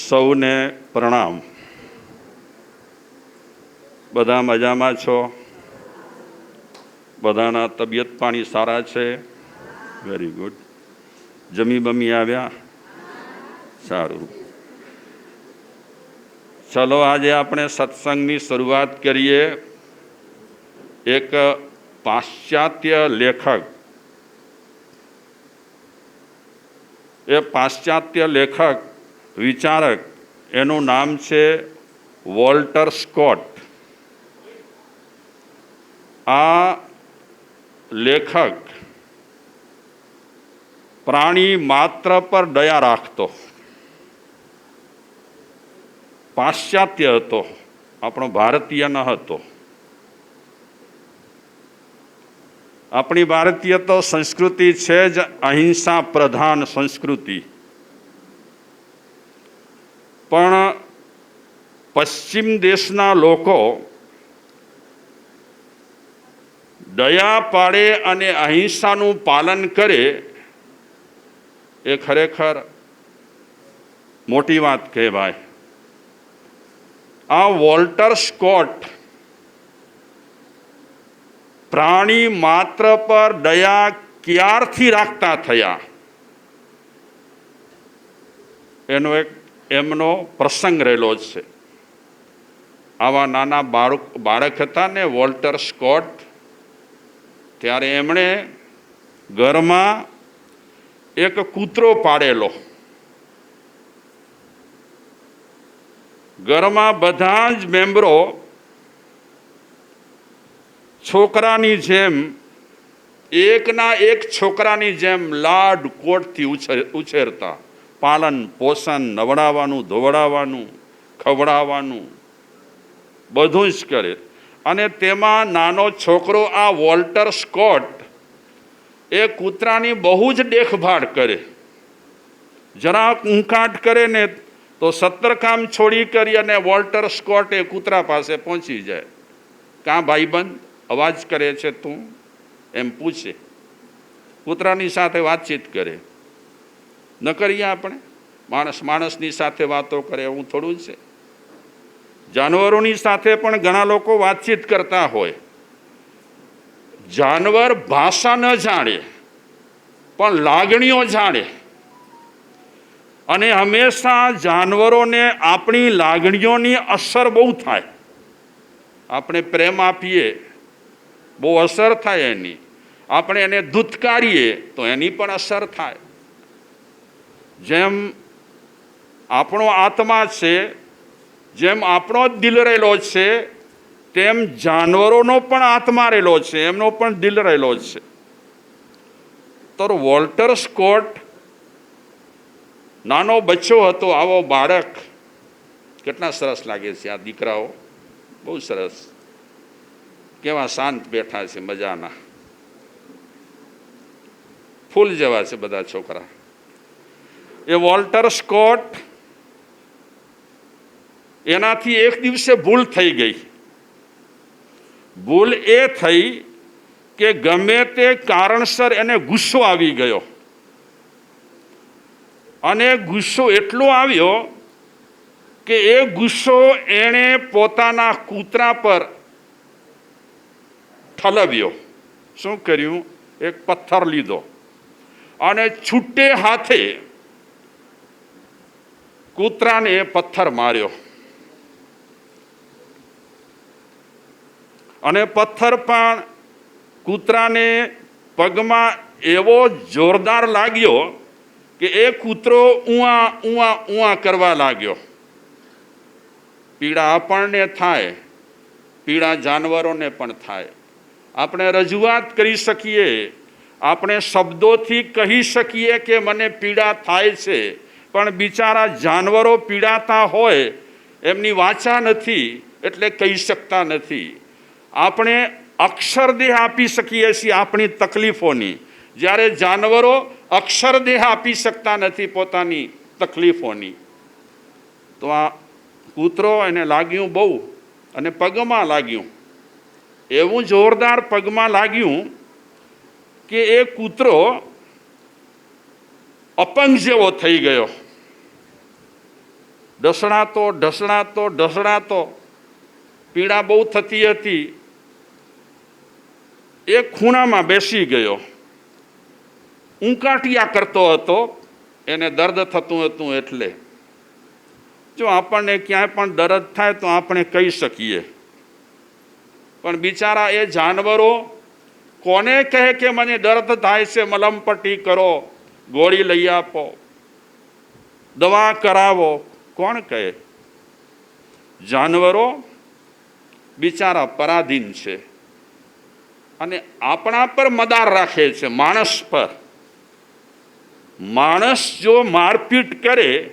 સૌને પ્રણામ. બધા મજામાં છો? બધાના તબિયત પાણી સારા છે? Very good. જમી બમી આવ્યા? સારું. ચલો આજે આપણે સત્સંગની શરૂઆત કરીએ. એક પાશ્ચાત્ય લેખક, એ પાશ્ચાત્ય લેખક વિચારક, એનું નામ છે વોલ્ટર સ્કોટ. આ લેખક પ્રાણી માત્ર પર દયા રાખતો પાશ્ચાત્ય હતો, આપણો ભારતીય ન હતો. આપણી ભારતીય તો સંસ્કૃતિ છે જ અહિંસા પ્રધાન સંસ્કૃતિ, પણ પશ્ચિમ દેશના લોકો દયા પાડે અને અહિંસાનું પાલન કરે એ ખરેખર મોટી વાત કહેવાય. આ વોલ્ટર સ્કોટ પ્રાણી માત્ર પર દયા ક્યારથી રાખતા થયા એમનો પ્રસંગ રહેલો છે. આવા નાના બાળક હતા ને વોલ્ટર સ્કોટ, ત્યારે એમણે ઘરમાં એક કૂતરો પાડેલો. ઘરમાં બધા જ મેમ્બરો છોકરાની જેમ, એકના એક છોકરાની જેમ લાડ કોટથી ઉછેરતા, પાલન પોષણ, નવડાવવાનું, ધોવડાવવાનું, ખવડાવવાનું બધું જ કરે. અને તેમાં નાનો છોકરો આ વોલ્ટર સ્કોટ એ કૂતરાની બહુ જ દેખભાળ કરે. જરાક ઊંઘાટ કરે ને તો 17 કામ છોડી કરી અને વોલ્ટર સ્કોટ એ કૂતરા પાસે પહોંચી જાય. કાં ભાઈબંધ, અવાજ કરે છે તું? એમ પૂછે. કૂતરાની સાથે વાતચીત કરે. ન કરીએ આપણે? માણસની સાથે વાતો કરે એવું થોડું છે. જાનવરોની સાથે પણ ઘણા લોકો વાતચીત કરતા હોય. જાનવર ભાષા ન જાણે પણ લાગણીઓ જાણે, અને હંમેશા જાનવરોને આપણી લાગણીઓની અસર બહુ થાય. આપણે પ્રેમ આપીએ, બહુ અસર થાય એની. આપણે એને ધૂતકારીએ તો એની પણ અસર થાય. જેમ આપણો આત્મા છે, જેમ આપણો જ દિલ રહેલો છે, તેમ જાનવરોનો પણ આત્મા રહેલો છે, એમનો પણ દિલ રહેલો છે. તો વોલ્ટર સ્કોટ નાનો બચ્ચો હતો, આવો બાળક. કેટલા સરસ લાગે છે આ દીકરાઓ, બહુ સરસ. કેવા શાંત બેઠા છે, મજાના ફૂલ જેવા છે બધા છોકરા. એ વોલ્ટર સ્કોટ, એનાથી એક દિવસે ભૂલ થઈ ગઈ. ભૂલ એ થઈ કે ગમે તે કારણસર એને ગુસ્સો આવી ગયો. અને ગુસ્સો એટલો આવ્યો કે એ ગુસ્સો એણે પોતાના કૂતરા પર ઠલવ્યો. શું કર્યું? એક પથ્થર લીધો અને છૂટે હાથે કૂતરાને પથ્થર માર્યો. અને પથ્થર પણ કૂતરાને પગમાં એવો જોરદાર લાગ્યો કે એ કૂતરો ઉઆ ઉઆ ઉઆ કરવા લાગ્યો. પીડા આપણને થાય, પીડા જાનવરોને પણ થાય. આપણે રજૂઆત કરી શકીએ, આપણે શબ્દોથી કહી શકીએ કે મને પીડા થાય છે, પણ બિચારા જાનવરો પીડાતા હોય, એમની વાચા નથી એટલે કહી શકતા નથી. આપણે અક્ષરદેહ આપી શકીએ છીએ આપણી તકલીફોની, જ્યારે જાનવરો અક્ષરદેહ આપી શકતા નથી પોતાની તકલીફોની. તો આ કૂતરો એને લાગ્યું બહુ, અને પગમાં લાગ્યું. એવું જોરદાર પગમાં લાગ્યું કે એ કૂતરો અપંગ જેવો થઈ ગયો. ઢસડાતો પીડા બહુ થતી હતી. એક ખૂણામાં બેસી ગયો, ઊંકાટિયા કરતો હતો, એને દર્દ થતું હતું. એટલે જો આપણને ક્યાંય પણ દર્દ થાય તો આપણે કહી શકીએ, પણ બિચારા એ જાનવરો કોને કહે કે મને દર્દ થાય છે, મલમ પટ્ટી કરો, ગોળી લઈ આપો, દવા કરાવો? કોણ કહે? જાનવરો બિચારા પરાધીન છે અને આપણા પર મદાર રાખે છે, માણસ પર. માણસ જો મારપીટ કરે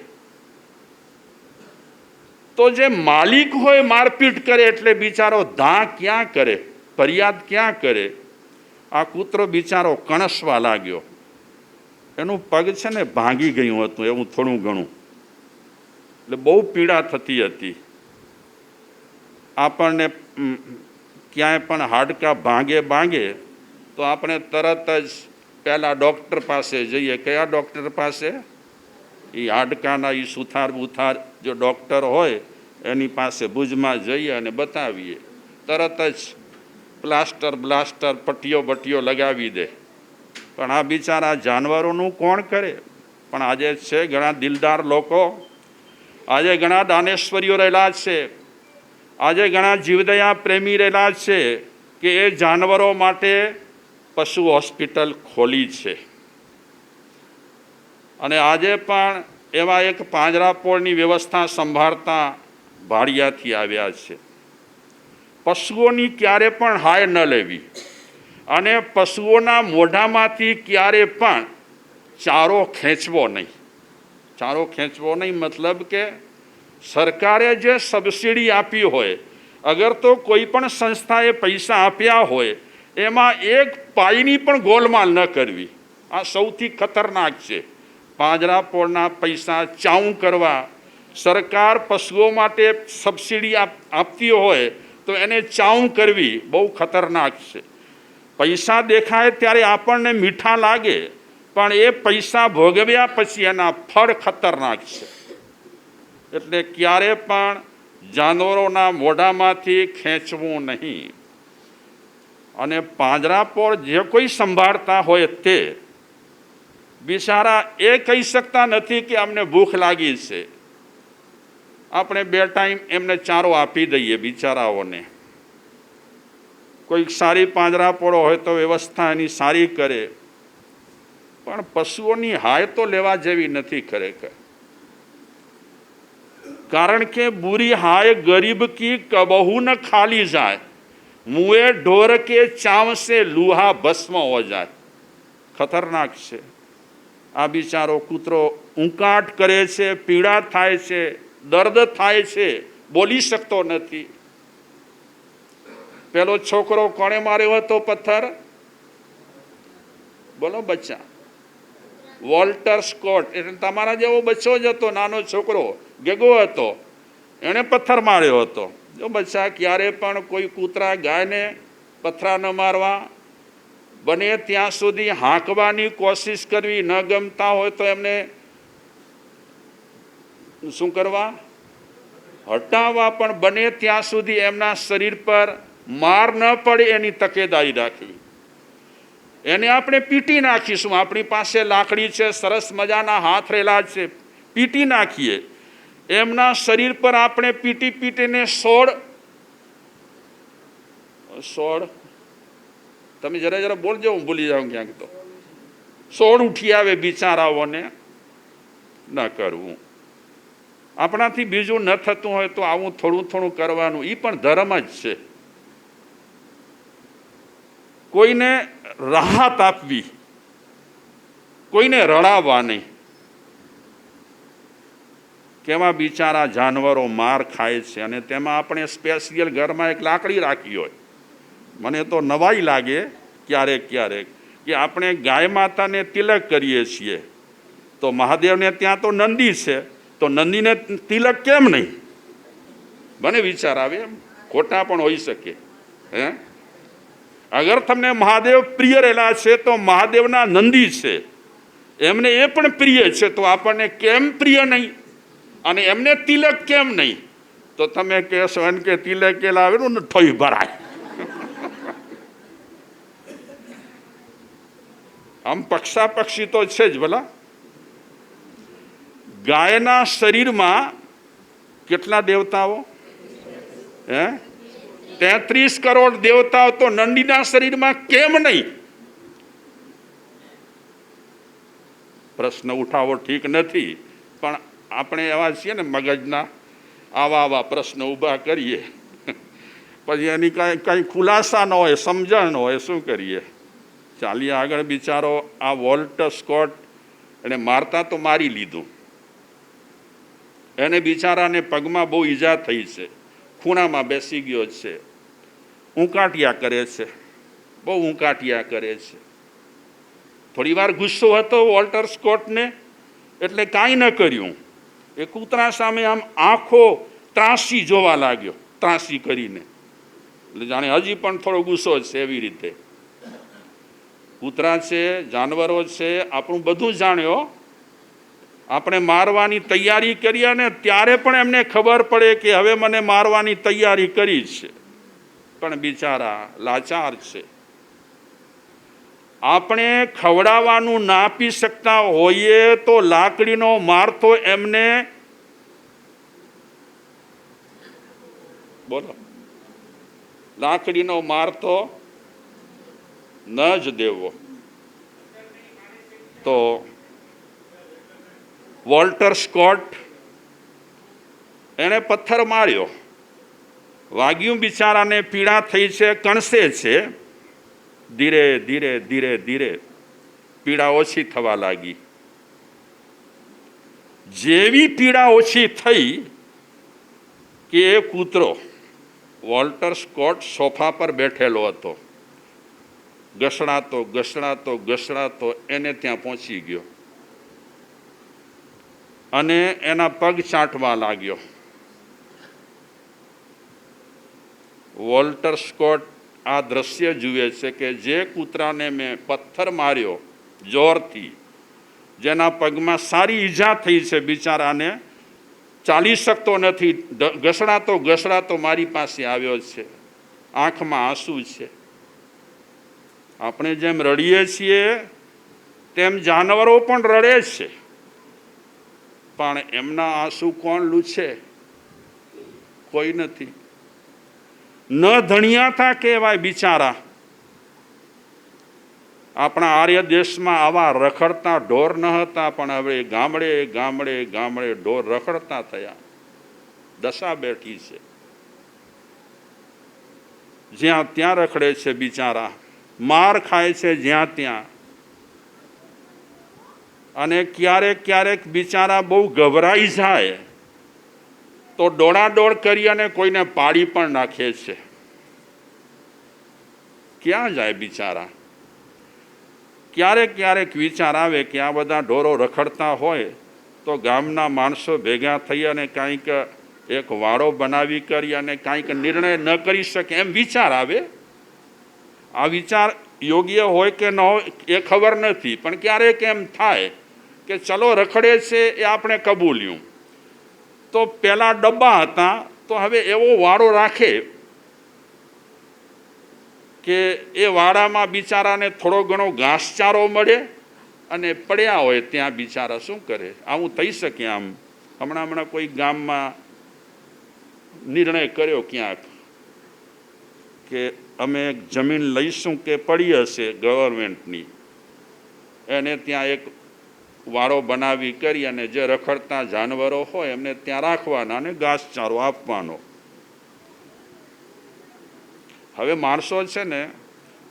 તો જે માલિક હોય મારપીટ કરે એટલે બિચારો ધા ક્યાં કરે, ફરિયાદ ક્યાં કરે? આ કૂતરો બિચારો કણસવા લાગ્યો, એનું પગ છે ને ભાંગી ગયું હતું, એવું થોડું ઘણું, એટલે બહુ પીડા થતી હતી. આપણને ક્યાંય પણ હાડકાં ભાંગે તો આપણે તરત જ પહેલાં ડૉક્ટર પાસે જઈએ. કયા ડૉક્ટર પાસે? એ હાડકાના એ સુથાર બુથાર જો ડૉક્ટર હોય એની પાસે ભુજમાં જઈએ અને બતાવીએ, તરત જ પ્લાસ્ટર પટ્ટીઓ લગાવી દે. પણ આ બિચારા જાનવરોનું કોણ કરે? પણ આજે છે ઘણા દિલદાર લોકો, આજે ઘણા દાનેશ્વરીઓ રહેલા છે, આજે ઘણા જીવદયા પ્રેમી રહેલા છે કે એ જાનવરો માટે પશુ હોસ્પિટલ ખોલી છે. અને આજે પણ એવા એક પાંજરાપોળની વ્યવસ્થા સંભાળતા ભાડિયાથી આવ્યા છે. પશુઓની ક્યારે પણ હાય ન લેવી અને પશુઓના મોઢામાંથી ક્યારે પણ ચારો ખેંચવો નહીં. ચારો ખેંચવો નહીં મતલબ કે સરકારે જે સબસિડી આપી હોય, અગર તો કોઈ પણ સંસ્થાએ પૈસા આપ્યા હોય એમાં એક પાઈની પણ ગોલમાલ ન કરવી. આ સૌથી ખતરનાક છે. પાંજરાપોળના પૈસા ચાઉં કરવા, સરકાર પશુઓ માટે સબસિડી આપતી હોય તો એને ચાઉં કરવી બહુ ખતરનાક છે. પૈસા દેખાય ત્યારે આપણને મીઠા લાગે, પણ એ પૈસા ભોગવ્યા પછી એના ફળ ખતરનાક છે. એટલે ક્યારે પણ જાનવરોના મોઢામાંથી ખેંચવું નહીં. અને પાંજરાપોળ જે કોઈ સંભાળતા હોય તે બિચારા એ કહી શકતા નથી કે અમને ભૂખ લાગી છે, આપણે 2 ટાઈમ એમને ચારો આપી દઈએ બિચારાઓને. કોઈક સારી પાંજરાપોળો હોય તો વ્યવસ્થા એની સારી કરે, પણ પશુઓની હાય તો લેવા જેવી નથી ખરેખર. કારણ કે બુરી હાય ગરીબ કી કબહુ ન ખાલી જાય, મુએ ઢોર કે ચાવ સે લુહા ભસ્મ હો જાય. ખતરનાક છે. આ બિચારો કૂતરો ઊંકાટ કરે છે, પીડા થાય છે, દર્દ થાય છે, બોલી શકતો નથી. પેલો છોકરો કોણે માર્યો હતો પથ્થર? બોલો બચ્ચા? Walter Scott. એટલે તમારા જેવો બચ્ચો જ હતો, નાનો છોકરો ગેગો હતો, એણે પથ્થર માર્યો હતો. જો બચ્ચા ક્યારે પણ કોઈ કૂતરા ગાયને પથ્થરા ન મારવા, બને ત્યાં સુધી હાંકવાની કોશિશ કરવી. ન ગમતા હોય તો એમને શું કરવા? હટાવવા. પણ બને ત્યાં સુધી એમના શરીર પર માર ન પડે એની તકેદારી રાખવી. એને આપણે પીટી નાખીશું. આપણી પાસે લાકડી છે, સરસ મજાના હાથ રહેલા છે, પીટી નાખીએ. એમના શરીર પર આપણે પીટીને સોળ તમે જરા બોલજો, હું ભૂલી જાઉં ક્યાંક તો. સોળ ઉઠી આવે બિચારાઓને. ન કરવું. આપણાથી બીજું ન થતું હોય તો આવું થોડું કરવાનું, એ પણ ધર્મ જ છે. કોઈને રાહત આપવી, કોઈને રડાવવા નહીં. કેવા બિચારા જાનવરો માર ખાય છે, અને તેમાં આપણે સ્પેશિયલ ઘરમાં એક લાકડી રાખી હોય. મને તો નવાઈ લાગે ક્યારેક કે આપણે ગાય માતાને તિલક કરીએ છીએ તો મહાદેવને ત્યાં તો નંદી છે, તો નંદીને તિલક કેમ નહીં? મને વિચાર આવે. એમ ખોટા પણ હોઈ શકે. હે, અગર તમને મહાદેવ પ્રિય રહેલા છે તો મહાદેવના નંદી છે, એમને એ પણ પ્રિય છે, તો આપણને કેમ પ્રિય નહીં? અને એમને તિલક કેમ નહીં? તો તમે કહેશો એને કે તિલક કે લાવેલું ને ઠોઈ ભરાય. આમ પક્ષાપક્ષી તો છે જ ભલા. ગાયના શરીરમાં કેટલા દેવતાઓ? 33 કરોડ દેવતાઓ, તો નંદીના શરીરમાં કેમ નહીં? પ્રશ્ન ઉઠાવો ઠીક નથી, પણ આપણે એવા છીએ ને મગજના, આવા પ્રશ્ન ઊભા કરીએ, પછી એની કાંઈ ખુલાસા ન હોય, સમજણ ન હોય, શું કરીએ? ચાલીએ આગળ. બિચારો આ વોલ્ટર સ્કોટ એને મારતા તો મારી લીધું, એને બિચારાને પગમાં બહુ ઈજા થઈ છે, ખૂણામાં બેસી ગયો છે, ઊંકાટિયા કરે છે, બહુ ઊંકાટિયા કરે છે. થોડી વાર ગુસ્સો હતો વોલ્ટર સ્કોટને, એટલે કાંઈ ન કર્યું. એ કૂતરા સામે આમ આંખો ત્રાસી જોવા લાગ્યો, ત્રાસી કરીને, એટલે જાણે હજી પણ થોડો ગુસ્સો છે. એવી રીતે કૂતરા છે, જાનવરો છે, આપણું બધું જાણ્યો. આપણે મારવાની તૈયારી કરીએ ને ત્યારે પણ એમને ખબર પડે કે હવે મને મારવાની તૈયારી કરી છે, પણ બિચારા લાચાર છે. આપણે ખવડાવવાનું ના આપી શકતા હોઈએ તો લાકડીનો માર તો એમને, બોલો, લાકડીનો માર તો ન જ દેવો. તો વોલ્ટર સ્કોટ એને પથ્થર માર્યો, વાગ્યું, બિચારાને પીડા થઈ છે, કણસે છે. ધીરે ધીરે ધીરે ધીરે પીડા ઓછી થવા લાગી. જેવી પીડા ઓછી થઈ કે એ કૂતરો, વોલ્ટર સ્કોટ સોફા પર બેઠેલો હતો, ઘસડાતો ઘસડાતો ઘસડાતો એને ત્યાં પહોંચી ગયો અને એના પગ ચાટવા લાગ્યો. વોલ્ટર સ્કોટ આ દ્રશ્ય જુએ છે કે જે કૂતરાને મેં પથ્થર માર્યો જોરથી, જેના પગમાં સારી ઈજા થઈ છે, બિચારાને ચાલી શકતો નથી, ઘસડાતો ઘસડાતો મારી પાસે આવ્યો છે, આંખમાં આંસુ છે. આપણે જેમ રડીએ છીએ તેમ જાનવરો પણ રડે છે, પણ એમના આંસુ કોણ લૂછે? કોઈ નથી. ન ધણિયાતા કહેવાય બિચારા. આપણા આર્ય દેશમાં આવા રખડતા ઢોર ન હતા, પણ હવે ગામડે ગામડે ગામડે ઢોર રખડતા થયા. દશા બેઠી છે, જ્યાં ત્યાં રખડે છે બિચારા, માર ખાય છે જ્યાં ત્યાં. અને ક્યારેક ક્યારેક બિચારા બહુ ગભરાઈ જાય તો દોડાદોડ કરી અને કોઈને પાડી પણ નાખે છે. ક્યાં જાય બિચારા? ક્યારેક ક્યારેક વિચાર આવે કે આ બધા ઢોરો રખડતા હોય તો ગામના માણસો ભેગા થઈ અને કાંઈક એક વાડો બનાવી કરી અને કાંઈક નિર્ણય ન કરી શકે, એમ વિચાર આવે. આ વિચાર યોગ્ય હોય કે ન હોય એ ખબર નથી, પણ ક્યારેક એમ થાય કે ચલો રખડે છે એ આપણે કબૂલ્યું. તો પેલા ડબ્બા હતા, તો હવે એવો વાડો રાખે કે એ વાડામાં બિચારાને થોડો ઘણો ઘાસચારો મળે, અને પડ્યા હોય ત્યાં બિચારા શું કરે? આવું થઈ શકે. આમ હમણાં કોઈ ગામમાં નિર્ણય કર્યો ક્યાંક કે અમે એક જમીન લઈશું કે પડી હશે ગવર્મેન્ટની, એને ત્યાં એક વાડો બનાવી કરી અને જે રખડતા જાનવરો હોય એમને ત્યાં રાખવાના અને ઘાસચારો આપવાનો. હવે માણસો છે ને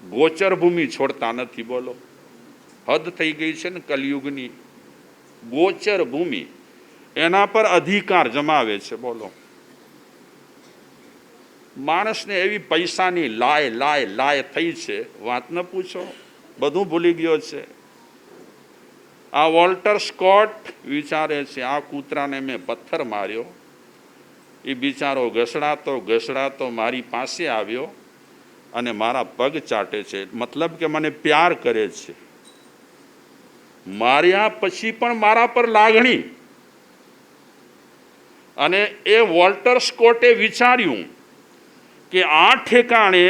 ગોચર ભૂમિ છોડતા નથી. બોલો, હદ થઈ ગઈ છે ને કલયુગની. ગોચર ભૂમિ, એના પર અધિકાર જમાવે છે. બોલો, માણસને એવી પૈસાની લાય લાય લાય થઈ છે, વાત ન પૂછો, બધું ભૂલી ગયો છે. આ વોલ્ટર સ્કોટ વિચારે છે આ કૂતરાને મેં પથ્થર માર્યો, એ બિચારો ઘસડાતો ઘસડાતો મારી પાસે આવ્યો અને મારા પગ ચાટે છે, મતલબ કે મને પ્યાર કરે છે. માર્યા પછી પણ મારા પર લાગણી. અને એ વોલ્ટર સ્કોટે વિચાર્યું કે આ ઠેકાણે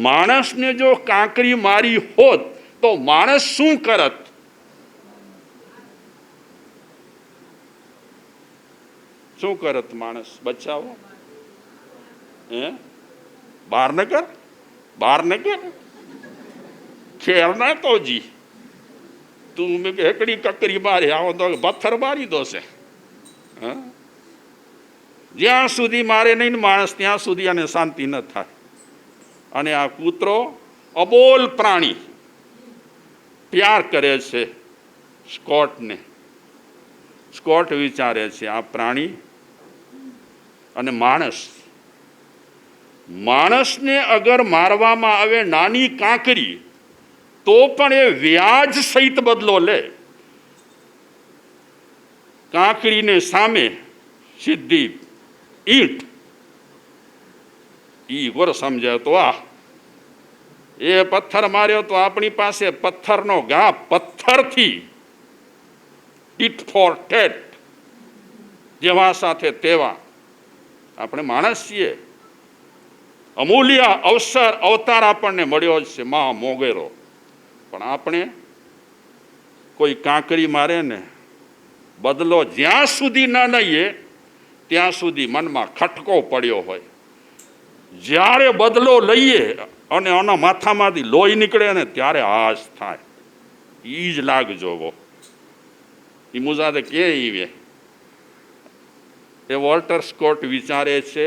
માણસને જો કાંકરી મારી હોત તો માણસ શું કરત? શું કરત માણસ? બચાવો હે? બહાર ન કર, બહાર ન કર, ખેર ના તો જી તું મેં હેકડી કકરી મારી આવો તો પથ્થર મારી દો છે. જ્યાં સુધી મારે નહીં માણસ ત્યાં સુધી આને શાંતિ ન થાય. અને આ કૂતરો અબોલ પ્રાણી પ્યાર કરે છે સ્કોટને. સ્કોટ વિચારે છે આ પ્રાણી અને માણસને અગર મારવામાં આવે નાની કાંકરી તો પણ એ વ્યાજ સહિત બદલો લે. કાંકરીને સામે સીધી ઈંટ ઈ ગોર સમજાય તો આ એ પથ્થર માર્યો તો આપણી પાસે પથ્થરનો ઘા, પથ્થરથી ટીટ ફોર ટેટ, જેવા સાથે તેવા. આપણે માણસ છીએ. અમૂલ્ય અવસર અવતાર આપણને મળ્યો છે મા મોગેરો, પણ આપણે કોઈ કાંકરી મારે ને બદલો જ્યાં સુધી ન લઈએ ત્યાં સુધી મનમાં ખટકો પડ્યો હોય. જ્યારે બદલો લઈએ અને આના માથામાંથી લોહી નીકળે ને ત્યારે હાશ થાય. ઈ જ લાગ જોવો. એ મુજાદે કે ઈવે એ વોલ્ટર સ્કોટ વિચારે છે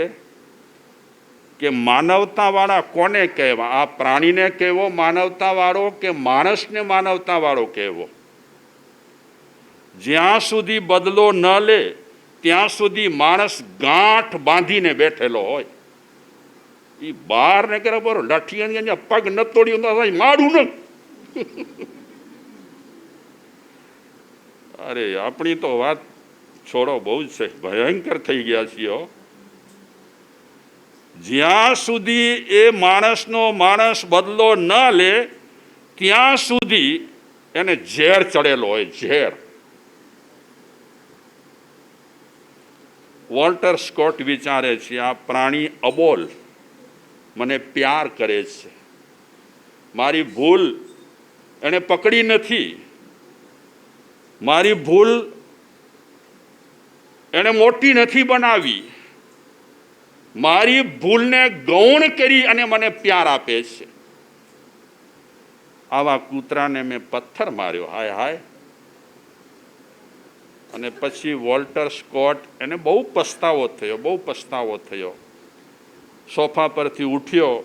કે માનવતાવાળા કોને કહેવા? આ પ્રાણીને કહેવો માનવતાવાળો કે માણસને માનવતાવાળો કહેવો? જ્યાં સુધી બદલો ન લે ત્યાં સુધી માણસ ગાંઠ બાંધીને બેઠેલો હોય. એ બહાર ને કરે બરો લઠી પગ ન તોડ્યું મારું ન. અરે આપણી તો વાત છોડો, બહુ જ છે, ભયંકર થઈ ગયા છીએ. જ્યાં સુધી એ માણસનો માણસ બદલો ન લે ત્યાં સુધી એને ઝેર ચડેલો હોય, ઝેર. વોલ્ટર સ્કોટ વિચારે છે આ પ્રાણી અબોલ મને પ્યાર કરે છે. મારી ભૂલ એને પકડી નથી, મારી ભૂલ એને મોટી નથી બનાવી, મારી ભૂલને ગૌણ કરી અને મને પ્યાર આપે છે. આવા કૂતરાને મેં પથ્થર માર્યો, હાય હાય. અને પછી વોલ્ટર સ્કોટ એને બહુ પસ્તાવો થયો. સોફા પરથી ઉઠ્યો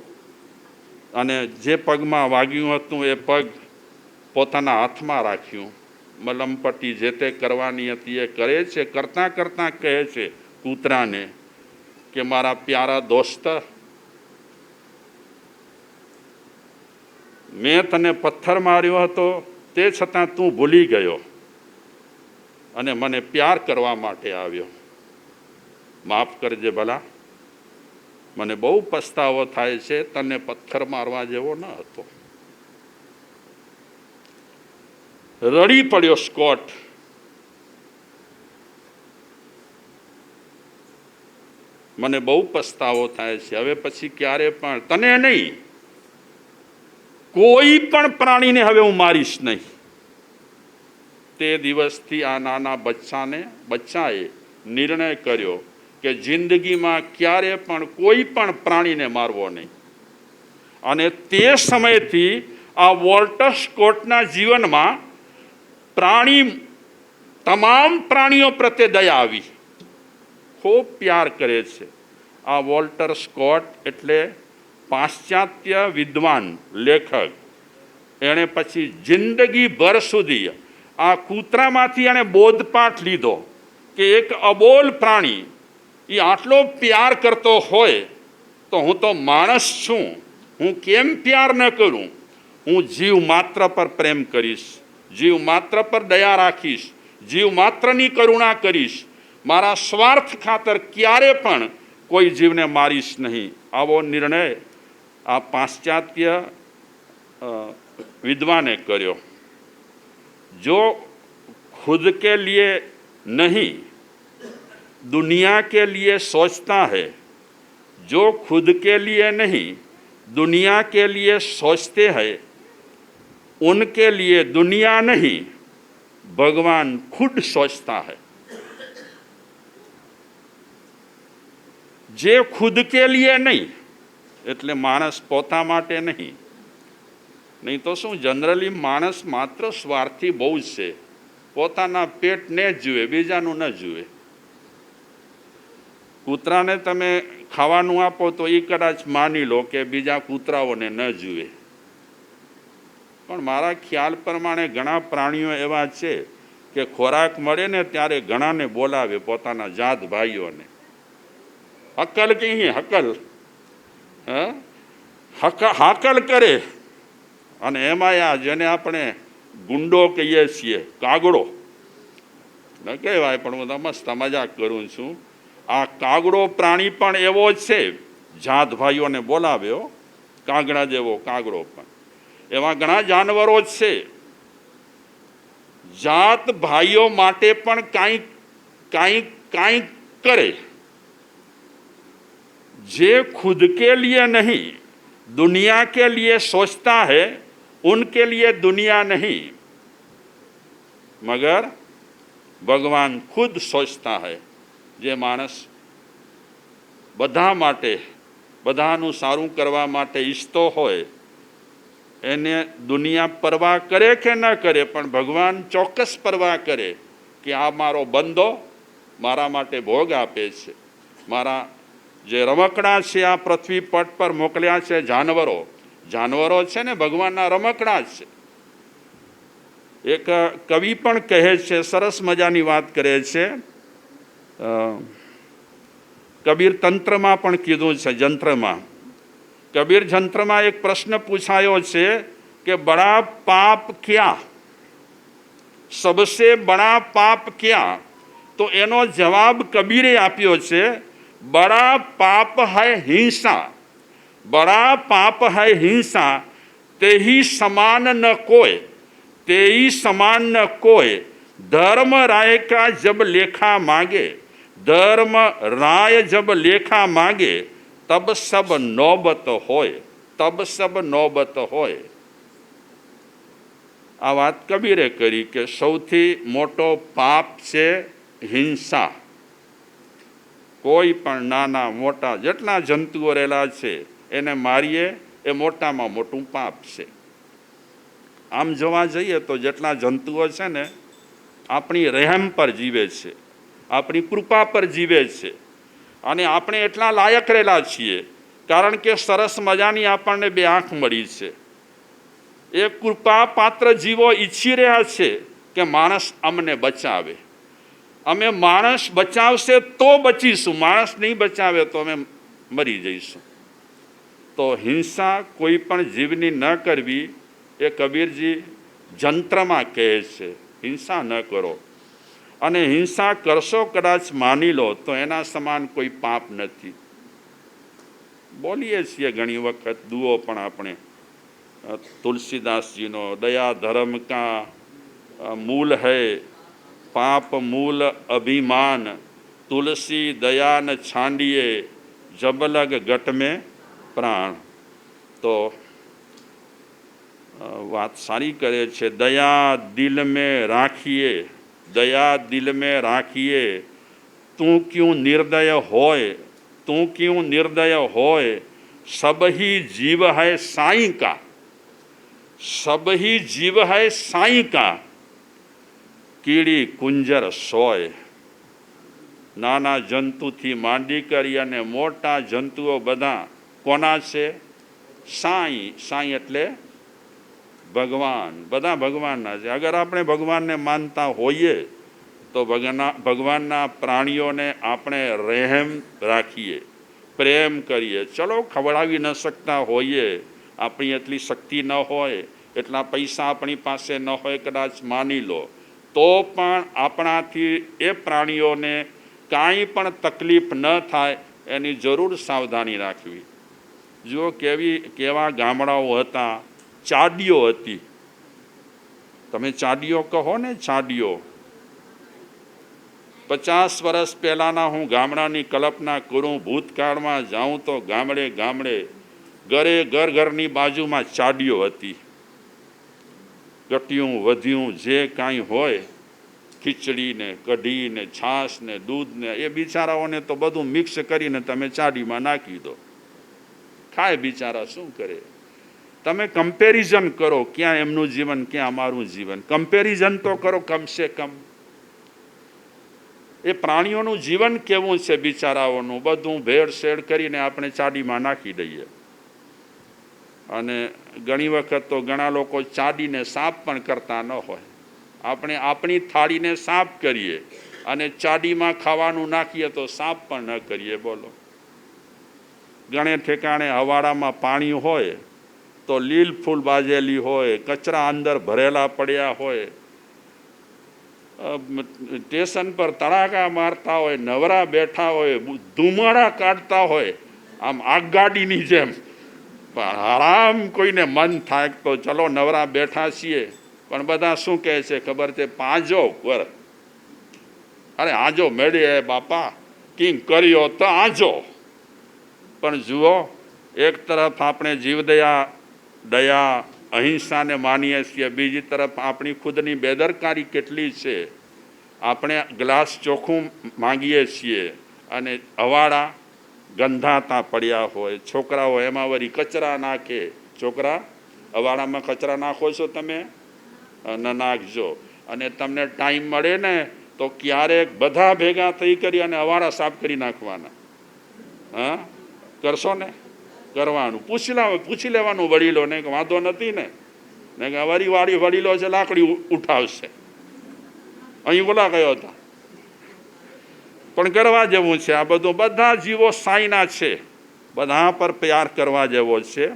અને જે પગમાં વાગ્યું હતું એ પગ પોતાના હાથમાં રાખ્યું. મલમપટ્ટી જે તે કરવાની હતી એ કરે છે. કરતાં કરતાં કહે છે કૂતરાને કે મારા પ્યારા દોસ્ત, મેં તને પથ્થર માર્યો હતો તે છતાં તું ભૂલી ગયો અને મને પ્યાર કરવા માટે આવ્યો. માફ કરજે ભલા, મને બહુ પસ્તાવો થાય છે, તને પથ્થર મારવા જેવો ન હતો. રડી પડ્યો સ્કોટ. મને બહુ પસ્તાવો થાય છે, હવે પછી ક્યારે પણ તને નહીં, કોઈ પણ પ્રાણીને હવે હું મારીશ નહીં. તે દિવસથી આ નાના બચ્ચાએ નિર્ણય કર્યો કે જિંદગીમાં ક્યારે પણ કોઈ પણ પ્રાણીને મારવો નહીં. અને તે સમયથી આ વોલ્ટર સ્કોટના જીવનમાં તમામ પ્રાણીઓ પ્રત્યે દયા આવી. ખૂબ પ્યાર કરે છે. આ વોલ્ટર સ્કોટ એટલે પાશ્ચાત્ય વિદ્વાન લેખક. એણે પછી જિંદગીભર સુધી આ કૂતરામાંથી એણે બોધપાઠ લીધો કે એક અબોલ પ્રાણી એ આટલો પ્યાર કરતો હોય તો હું તો માણસ છું, હું કેમ પ્યાર ન કરું? હું જીવ માત્ર પર પ્રેમ કરીશ, જીવ માત્ર પર દયા રાખીશ, જીવ માત્રની કરુણા કરીશ. મારા સ્વાર્થ ખાતર ક્યારે પણ કોઈ જીવને મારીશ નહીં. આવો નિર્ણય આ પાશ્ચાત્ય विद्वाने કર્યો। जो खुद के लिए नहीं दुनिया के लिए सोचता है, जो खुद के लिए नहीं दुनिया के लिए सोचते हैं, उनके लिए दुनिया नहीं भगवान खुद सोचता है। જે ખુદ કે લીએ નહીં એટલે માણસ પોતા માટે નહીં તો શું જનરલી માણસ માત્ર સ્વાર્થી બહુ જ છે, પોતાના પેટને જ જુએ, બીજાનું ન જુએ। કૂતરાને તમે ખાવાનું આપો તો એ કદાચ માની લો કે બીજા કૂતરાઓને ન જુએ, પણ મારા ખ્યાલ પ્રમાણે ઘણા પ્રાણીઓ એવા છે કે ખોરાક મળે ને ત્યારે ઘણાને બોલાવે, પોતાના જાત ભાઈઓને, હકલ કહીએ, હાકલ કરે। અને એમાં આ જેને આપણે ગુંડો કહીએ છીએ, કાગડો ન કહેવાય પણ હું મસ્ત મજાક કરું છું, આ કાગડો પ્રાણી પણ એવો જ છે, જાત ભાઈઓને બોલાવ્યો, કાગડા જેવો કાગડો પણ। એવા ઘણા જાનવરો જ છે, જાત ભાઈઓ માટે પણ કાંઈક કાંઈક કાંઈક કરે। जे खुद के लिए नहीं दुनिया के लिए सोचता है, उनके लिए दुनिया नहीं मगर भगवान खुद सोचता है। जे मानस બધા માટે બધાનું સારું કરવા માટે ઈચ્છતો હોય એને દુનિયા પરવા કરે કે ન કરે, પણ ભગવાન ચોક્કસ પરવા કરે કે આ મારો બંદો મારા માટે ભોગ આપે છે, મારા જે રમકડા છે આ પૃથ્વી પટ પર મોકલ્યા છે, જાનવરો છે ને ભગવાનના રમકડા છે। એક કવિ પણ કહે છે, સરસ મજાની વાત કરે છે, કબીર તંત્રમાં પણ કીધું છે, જંત્રમાં, કબીર જંત્રમાં એક પ્રશ્ન પૂછાયો છે કે બડા પાપ ક્યાં, સબસે બડા પાપ ક્યાં? તો એનો જવાબ કબીરે આપ્યો છે, बड़ा पाप है हिंसा, बड़ा पाप है हिंसा, ते ही समान न कोय, ते ही समान न कोय, धर्म राय का जब लेखा मांगे, धर्म राय जब लेखा मांगे, तब सब नौबत होय, तब सब नौबत होय। आ बात कबीरे करी के सौथी मोटो पाप छे हिंसा। કોઈ પણ નાના મોટા જેટલા જંતુઓ રહેલા છે એને મારીએ એ મોટામાં મોટું પાપ છે। આમ જોવા જઈએ તો જેટલા જંતુઓ છે ને આપણી રહેમ પર જીવે છે, આપણી કૃપા પર જીવે છે, અને આપણે એટલા લાયક રહેલા છીએ કારણ કે સરસ મજાની આપણને બે આંખ મળી છે। એ કૃપા પાત્ર જીવો ઈચ્છી રહ્યા છે કે માણસ અમને બચાવે, અમે માણસ બચાવશે તો બચીશું, માણસ નહીં બચાવે તો અમે મરી જઈશું। તો હિંસા કોઈ પણ જીવની ન કરવી એ કબીરજી જંત્રમાં કહે છે, હિંસા ન કરો, અને હિંસા કરશો કદાચ માની લો તો એના સમાન કોઈ પાપ નથી। બોલીએ છીએ ઘણી વખત દુઓ પણ આપણે, તુલસીદાસજીનો દયા ધર્મ કા મૂલ હૈ, पाप मूल अभिमान, तुलसी दया न छांडिए, जब लग घट में प्राण। तो बात सारी करे छे, दया दिल में राखिए, दया दिल में राखिए, तू क्यों निर्दय होय, तू क्यों निर्दय होय, सब ही जीव है साईं का, सब ही जीव है साईं का, કીડી કુંજર સોય। નાના જંતુથી માંડી કરી અને મોટા જંતુઓ બધા કોના છે? સાઈ, સાઈ એટલે ભગવાન, બધા ભગવાનના છે। અગર આપણે ભગવાનને માનતા હોઈએ તો ભગવાનના પ્રાણીઓને આપણે રહેમ રાખીએ, પ્રેમ કરીએ। ચલો ખવડાવી ન શકતા હોઈએ, આપણી એટલી શક્તિ ન હોય, એટલા પૈસા આપણી પાસે ન હોય કદાચ માની લો, તો પણ આપણાથી એ પ્રાણીઓને કાંઈ પણ તકલીફ ન થાય એની જરૂર સાવધાની રાખવી। જુઓ કેવા ગામડાઓ હતા, ચાડીઓ હતી, તમે ચાડીઓ કહો ને, ચાડીઓ, 50 વર્ષ પહેલાંના હું ગામડાની કલ્પના કરું, ભૂતકાળમાં જાઉં તો ગામડે ગામડે ઘરની બાજુમાં ચાડીઓ હતી. ગટ્યું વધ્યું જે કાંઈ હોય, ખીચડી ને કઢી ને છાશ ને દૂધ ને, એ બિચારાઓને તો બધું મિક્સ કરીને તમે ચાડીમાં નાખી દો, ખાય બિચારા, શું કરે? તમે કમ્પેરિઝન કરો, ક્યાં એમનું જીવન, ક્યાં અમારું જીવન. કમ્પેરિઝન તો કરો કમસે કમ. એ પ્રાણીઓનું જીવન કેવું છે બિચારાઓનું, બધું ભેળસેળ કરીને આપણે ચાડીમાં નાખી દઈએ. અને ઘણી વખત તો ઘણા લોકો ચાડીને સાફ પણ કરતા ન હોય. આપણે આપણી થાળીને સાફ કરીએ અને ચાડીમાં ખાવાનું નાખીએ તો સાફ પણ ન કરીએ. બોલો, ઘણે ઠેકાણે હવાડામાં પાણી હોય તો લીલ ફૂલ બાજેલી હોય, કચરા અંદર ભરેલા પડ્યા હોય, સ્ટેશન પર તડાકા મારતા હોય, નવરા બેઠા હોય, ધુમાડા કાઢતા હોય, આમ આગગાડીની જેમ. આરામ કોઈને મન થાય તો ચલો નવરા બેઠા છીએ, પણ બધા શું કહે છે ખબર છે? પાંજો પર, અરે આજો મેળે બાપા, કિંગ કર્યો તો આજો. પણ જુઓ, એક તરફ આપણે જીવદયા, દયા, અહિંસાને માનીએ છીએ, બીજી તરફ આપણી ખુદની બેદરકારી કેટલી છે. આપણે ગ્લાસ ચોખ્ખું માંગીએ છીએ અને અવાડા ગંધાતા પડ્યા હોય, છોકરાઓ એમાં વળી કચરા નાખે. છોકરા, અવાડામાં કચરા નાખો છો તમે? ન નાખજો. અને તમને ટાઈમ મળે ને તો ક્યારેક બધા ભેગા થઈ કરી અને અવાડા સાફ કરી નાખવાના. હા, કરશો ને? કરવાનું. પૂછી લેવાનું વડીલોને કે વાંધો નથી ને? કે અમારી વાડી વડીલો છે, લાકડી ઉઠાવશે. અહીં બોલા ગયો હતા, પણ કરવા જેવું છે આ બધું. બધા જીવો સાઈના છે, બધા પર પ્યાર કરવા જેવો છે.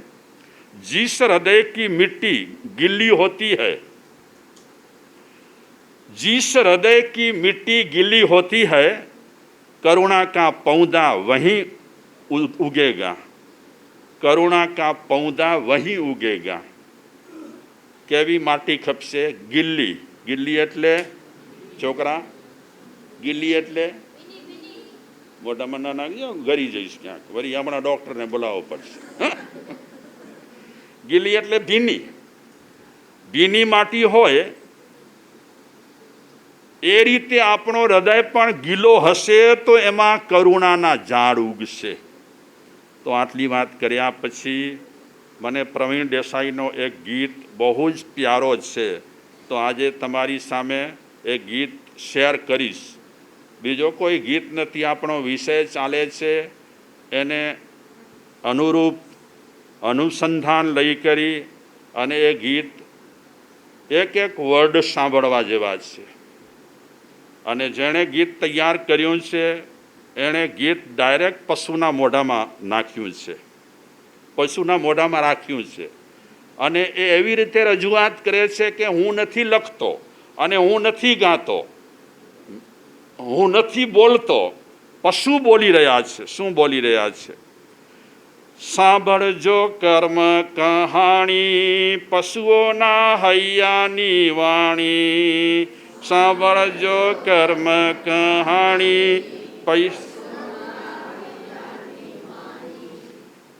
जिस हृदय की मिट्टी गिल्ली होती है, जिस हृदय की मिट्टी गिल्ली होती है, करुणा का पौधा वहीं उगेगा, करुणा का पौधा वहीं उगेगा. કેવી માટી ખપશે? ગિલ્લી. ગિલ્લી એટલે છોકરા, ગિલ્લી એટલે મોઢામાં ના નાખજો, ગરી જઈશ ક્યાંક, વળી હમણાં ડોક્ટરને બોલાવવો પડશે. ગિલ્લી એટલે ભીની. ભીની માટી હોય એ રીતે આપણો હૃદય પણ ગીલો હશે તો એમાં કરુણાના ઝાડ ઉગશે. તો આટલી વાત કર્યા પછી મને પ્રવીણ દેસાઈનો એક ગીત બહુ જ પ્યારો છે, તો આજે તમારી સામે એ ગીત શેર કરીશ. બીજો કોઈ ગીત નથી, આપણો વિષય ચાલે છે એને અનુરૂપ અનુસંધાન લઈ કરી અને એ ગીત એક એક વર્ડ સાંભળવા જેવા છે. અને જેણે ગીત તૈયાર કર્યું છે એણે ગીત ડાયરેક્ટ પશુના મોઢામાં નાખ્યું છે, પશુના મોઢામાં રાખ્યું છે. અને એ એવી રીતે રજૂઆત કરે છે કે હું નથી લખતો અને હું નથી ગાતો, હું નથી બોલતો, પશુ બોલી રહ્યા છે. શું બોલી રહ્યા છે? સાંભળજો કર્મ કહાણી, પશુઓના હૈયાની વાણી. સાંભળજો કર્મ કહાણી,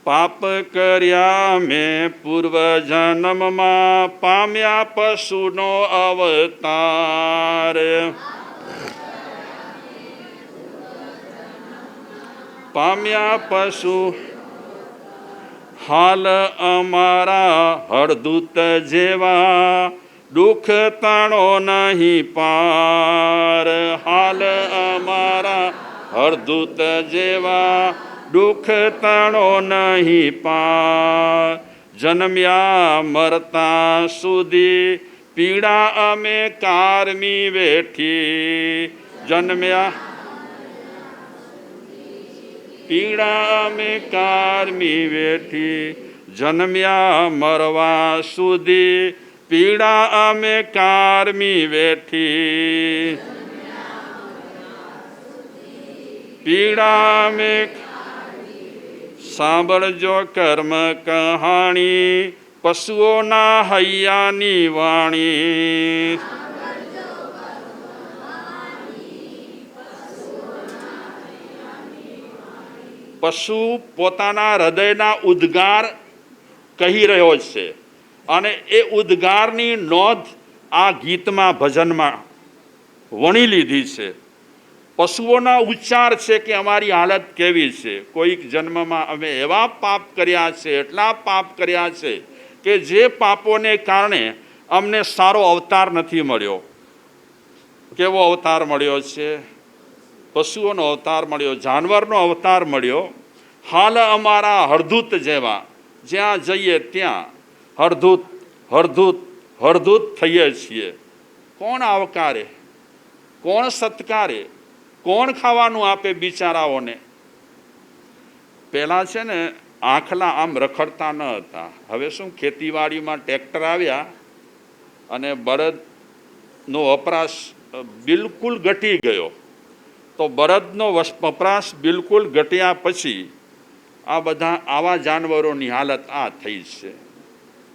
પાપ કર્યા મેં પૂર્વ જન્મમાં, પામ્યા પશુનો અવતાર. પામ્યા પશુ હાલ અમારા હળદૂત જેવા, દુઃખ તાણો નહીં પાર. હાલ અમારા હળદૂત જેવા, દુઃખ તાણો નહીં પાર. જન્મ્યા મરતા સુધી પીડા અમે કારમી વેઠી. જન્મ્યા પીડા અમે કારમી વેઠી. જન્મ્યા મરવા સુધી પીડા અમે કારમી વેઠી. પીડા અમે સાંભળજો કર્મ કહાણી, પશુઓના હૈયાની વાણી. પશુ પોતાના હૃદયના ઉદ્ગાર કહી રહ્યો છે અને એ ઉદ્ગારની નોંધ આ ગીતમાં ભજનમાં વણી લીધી છે. પશુઓના ઉચ્ચાર છે કે અમારી હાલત કેવી છે. કોઈક જન્મમાં અમે એવા પાપ કર્યા છે, એટલા પાપ કર્યા છે કે જે પાપોને કારણે અમને સારો અવતાર નથી મળ્યો. કેવો અવતાર મળ્યો છે? પશુઓનો અવતાર મળ્યો, જાનવરનો અવતાર મળ્યો. હાલ અમારા હળધૂત જેવા, જ્યાં જઈએ ત્યાં હળધૂત હળધૂત હળધૂત થઈએ છીએ. કોણ આવકારે? કોણ સત્કારે? કોણ ખાવાનું આપે બિચારાઓને? પહેલાં છે ને આંખલા આમ રખડતા ન હતા. હવે શું, ખેતીવાડીમાં ટ્રેક્ટર આવ્યા અને બળદનો વપરાશ બિલકુલ ઘટી ગયો. તો બળદનો વપરાશ બિલકુલ ઘટ્યા પછી આ બધા આવા જાનવરોની હાલત આ થઈ છે.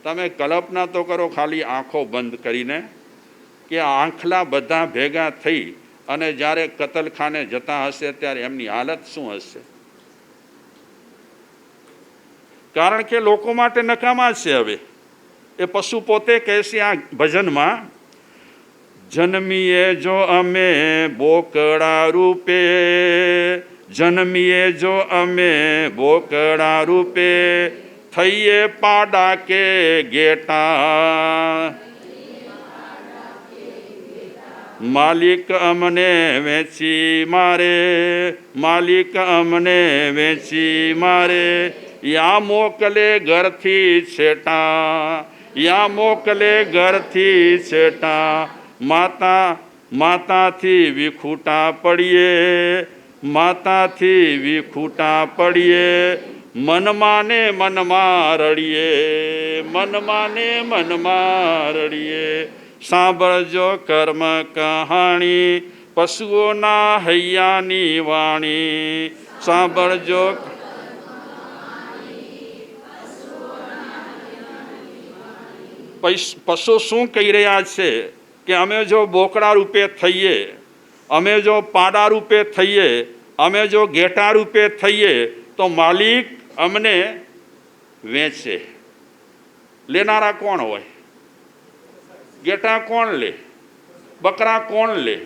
તમે કલ્પના તો કરો, ખાલી આંખો બંધ કરીને, કે આંખલા બધા ભેગા થઈ અને જ્યારે કતલખાને જતા હશે ત્યારે એમની હાલત શું હશે? કારણ કે લોકો માટે નકામા છે. હવે એ પશુ પોતે કહે છે આ ભજનમાં, જન્મીએ જો અમે બોકડા રૂપે, જન્મીએ જો અમે બોકડા રૂપે, થઈએ પાડા કે ગેટા, માલિક અમને વેચી મારે, માલિક અમને વેચી મારે, યા મોકલે ઘરથી છેટા, યા મોકલે ઘરથી છેટા, માતાથી વિખૂટા પડીએ, માતાથી વિખૂટા પડીએ, મનમાં ને મનમાં રડીએ, મનમાં ને મનમાં રડીએ. સાંભળજો કર્મ કહાણી, પશુઓના હૈયાની વાણી. સાંભળજો. પશુ શું કહી રહ્યા છે કે અમે જો બોકડા રૂપે થઈએ, અમે જો પાડા રૂપે થઈએ, અમે જો ઘેટા રૂપે થઈએ તો માલિક અમને વેચે. લેનારા કોણ હોય? ઘેટા કોણ લે? બકરા કોણ લે?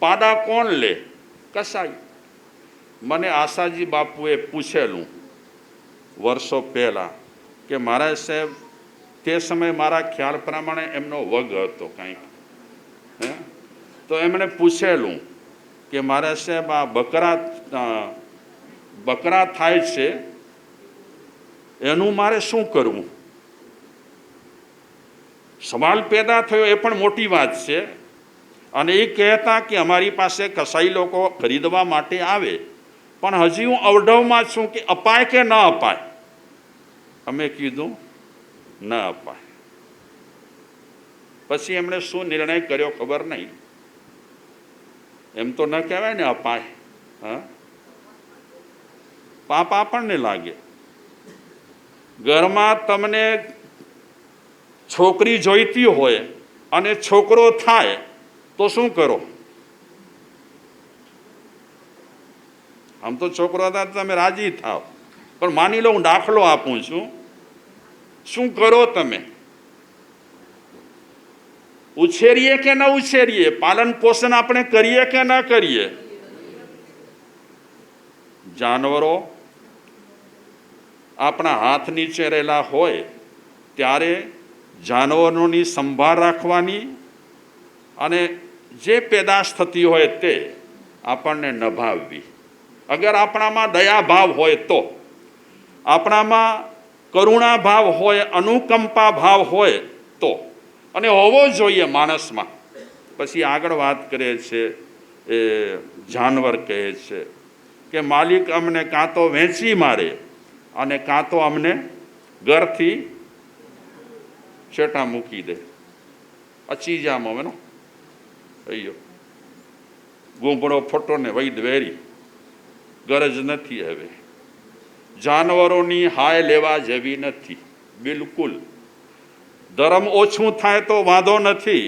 પાડા કોણ લે? કસાઈ. મને આશાજી બાપુએ પૂછેલું વર્ષો પહેલાં કે મારા સાહેબ, તે સમયે મારા ખ્યાલ પ્રમાણે એમનો વગ હતો કંઈક, હે, તો એમણે પૂછેલું કે મારા સાહેબ આ બકરા થાય છે એનું મારે શું કરવું? સવાલ પેદા થયો, એ પણ મોટી વાત છે. અને એ કહેતા કે અમારી પાસે કસાઈ લોકો ખરીદવા માટે આવે, પણ હજી હું અવઢવમાં છું કે અપાય કે ન અપાય. અમે કીધું ન અપાય. પછી એમણે શું નિર્ણય કર્યો ખબર નહીં. એમ તો ન કહેવાય ને અપાય. હા, પાપ આપણને લાગે. ઘરમાં તમને છોકરી જોઈતી હોય અને છોકરો થાય તો શું કરો? આમ તો છોકરો હતા તમે રાજી થાવ, પણ માની લો હું દાખલો આપું છું, શું કરો તમે? ઉછેરીએ કે ન ઉછેરીએ? પાલન પોષણ આપણે કરીએ કે ન કરીએ? જાનવરો આપણા હાથ નીચે રહેલા હોય ત્યારે જાનવરોની સંભાળ રાખવાની અને જે પેદાશ થતી હોય તે આપણને નભાવવી. અગર આપણામાં દયા ભાવ હોય તો, આપણામાં કરુણા ભાવ હોય, અનુકંપા ભાવ હોય તો, અને હોવો જોઈએ માણસમાં. પછી આગળ વાત કરે છે એ જાનવર કહે છે કે માલિક અમને કાં તો વેચી મારે અને કાં તો અમને ઘરથી છેટા મૂકી દે. અચી જામ હવે નો અయ్યો ગૂંભળો ફોટો ને વૈદ વેરી, ગરજ નથી. હવે જાનવરોની હાય લેવા જેવી નથી બિલકુલ. ધર્મ ઓછું થાય તો વાંધો નથી,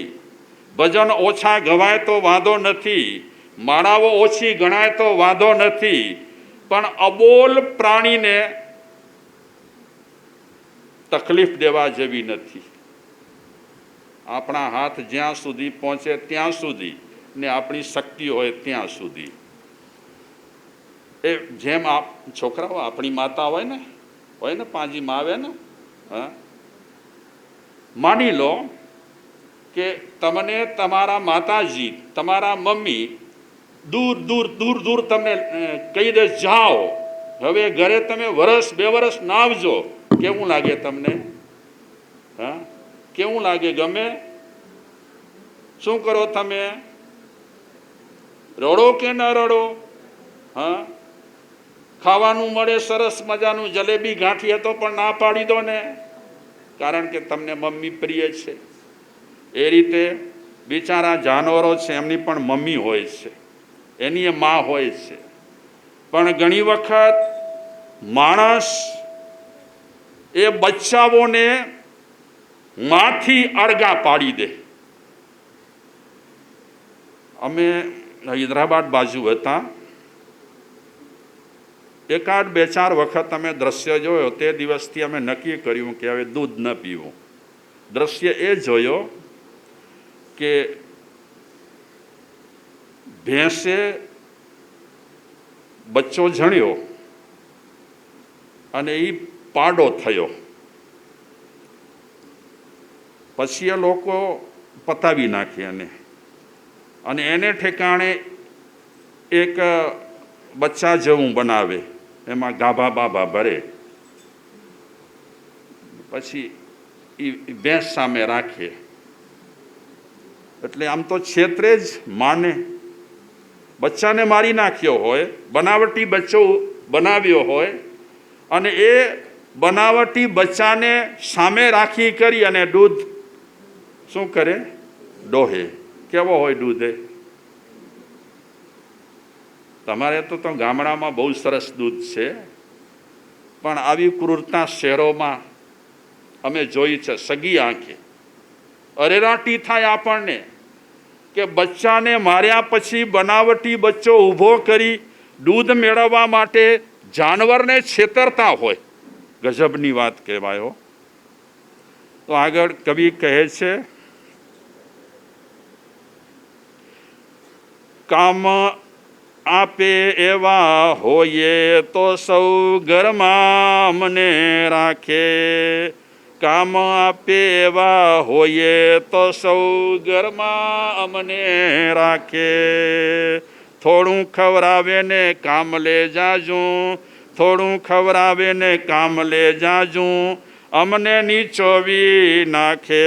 ભજન ઓછા ગવાય તો વાંધો નથી, માળાઓ ઓછી ગણાય તો વાંધો નથી, પણ અબોલ પ્રાણીને તકલીફ દેવા જેવી નથી. આપણા હાથ જ્યાં સુધી પહોંચે ત્યાં સુધી ને આપણી શક્તિ હોય ત્યાં સુધી. એ જેમ છોકરાઓ આપણી માતા હોય ને પાંજીમાં આવે ને, હા, માની લો કે તમને તમારા માતાજી, તમારા મમ્મી દૂર દૂર દૂર દૂર તમને કહી દે જાઓ, હવે ઘરે તમે વરસ 2 વર્ષ ના આવજો, કેવું લાગે તમને? હા, કેવું લાગે? ગમે? શું કરો તમે? રડો કે ન રડો? હા, ખાવાનું મળે સરસ મજાનું જલેબી ગાંઠિયા તો પણ ના પાડી દો ને, કારણ કે તમને મમ્મી પ્રિય છે. એ રીતે બિચારા જાનવરો છે, એમની પણ મમ્મી હોય છે, એની એ માં હોય છે. પણ ઘણી વખત માણસ એ બચ્ચાઓને માંથી અળગા પાડી દે. અમે હૈદરાબાદ બાજુ હતા, એકાદ 2-4 વખત અમે દ્રશ્ય જોયો. તે દિવસથી અમે નક્કી કર્યું કે હવે દૂધ ન પીવું. દ્રશ્ય એ જોયો કે ભેંસે બચ્ચો જણ્યો અને એ પાડો થયો. પછી એ લોકો પતાવી નાખી અને એને ઠેકાણે એક બચ્ચા જેવું બનાવે, એમાં ગાભા બાભા ભરે, પછી એ ભેંસ સામે રાખે. એટલે આમ તો છેતરે જ માને. બચ્ચાને મારી નાખ્યો હોય, બનાવટી બચ્ચો બનાવ્યો હોય, અને એ બનાવટી બચ્ચાને સામે રાખી કરી અને દૂધ શું કરે? ડોહે. કેવો હોય દૂધ? તમારે તો ગામડામાં બહુ સરસ દૂધ છે, પણ આવી ક્રૂરતા શહેરોમાં અમે જોઈ છે સગી આંખે. અરેરાટી થાય આપણને કે બચ્ચાને માર્યા પછી બનાવટી બચ્ચો ઊભો કરી દૂધ મેળવવા માટે જાનવરને છેતરતા હોય. ગજબની વાત કહેવાયો. તો આગળ કવિ કહે છે, કામ આપે એવા હોઈએ તો સૌ ઘરમાં અમને રાખે. કામ આપે એવા હોઈએ તો સૌ ઘરમાં અમને રાખે. થોડું ખવડાવે ને કામ લે જાજું, થોડું ખવડાવે ને કામ લે જાજું, અમને નીચોવી નાખે.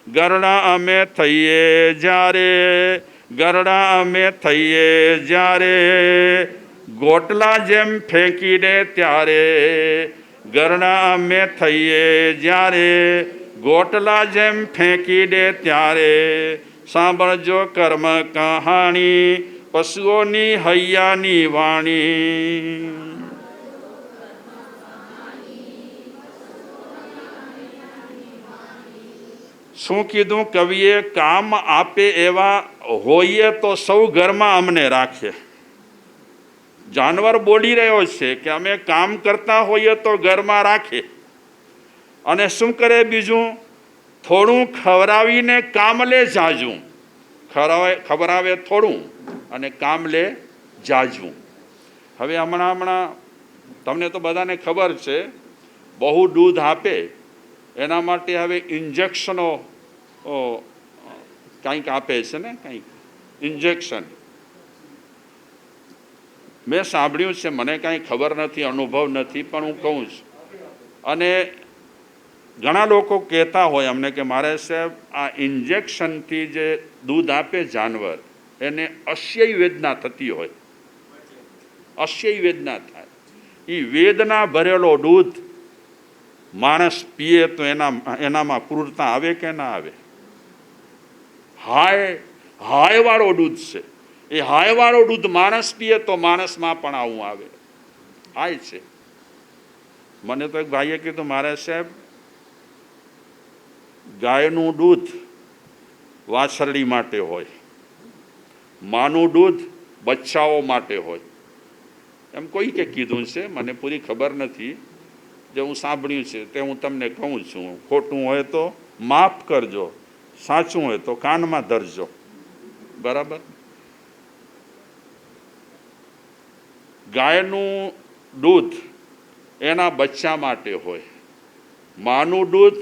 ગરડા અમે થઈએ જ્યારે, ગરડા અમે થઈએ જ્યારે, ગોટલા જેમ ફેંકી દે ત્યારે. ગરડા અમે થઈએ જ્યારે, ગોટલા જેમ ફેંકી દે ત્યારે. સાંભળજો કર્મ કહાણી, પશુઓની હૈયાની વાણી. શું કીધું કવિએ? કામ આપે એવા હોઈએ તો સૌ ઘરમાં અમને રાખે. જાનવર બોલી રહ્યો છે કે અમે કામ કરતા હોઈએ તો ઘરમાં રાખે. અને શું કરે બીજું? થોડું ખવડાવીને કામ લે જાજું. ખવડાવે થોડું અને કામ લે જાજું. હવે હમણાં તમને તો બધાને ખબર છે, બહુ દૂધ આપે એના માટે હવે ઇન્જેક્શનો કંઈક આપે છે ને, કંઈક ઇન્જેક્શન. મેં સાંભળ્યું છે, મને કાંઈ ખબર નથી, અનુભવ નથી, પણ હું કહું છું. અને ઘણા લોકો કહેતા હોય અમને કે મારે સાહેબ આ ઇન્જેક્શનથી જે દૂધ આપે જાનવર, એને અસ્ય વેદના થતી હોય, અસ્ય વેદના થાય. એ વેદના ભરેલો દૂધ માણસ પીએ તો એનામાં ક્રૂરતા આવે કે ના આવે? હાય વાળો દૂધ છે. એ હાય વાળો દૂધ માણસ પીએ તો માણસમાં પણ આવું આવે. હાય છે. મને તો એક ભાઈએ કીધું, મારે સાહેબ ગાયનું દૂધ વાછરડી માટે હોય, માનું દૂધ બચ્ચાઓ માટે હોય, એમ કોઈ કે કીધું છે, મને પૂરી ખબર નથી. જે હું સાંભળ્યું છે તે હું તમને કહું છું. ખોટું હોય તો માફ કરજો, સાચું હોય તો કાનમાં ધરજો. બરાબર. ગાયનું દૂધ એના બચ્ચા માટે હોય, માનું દૂધ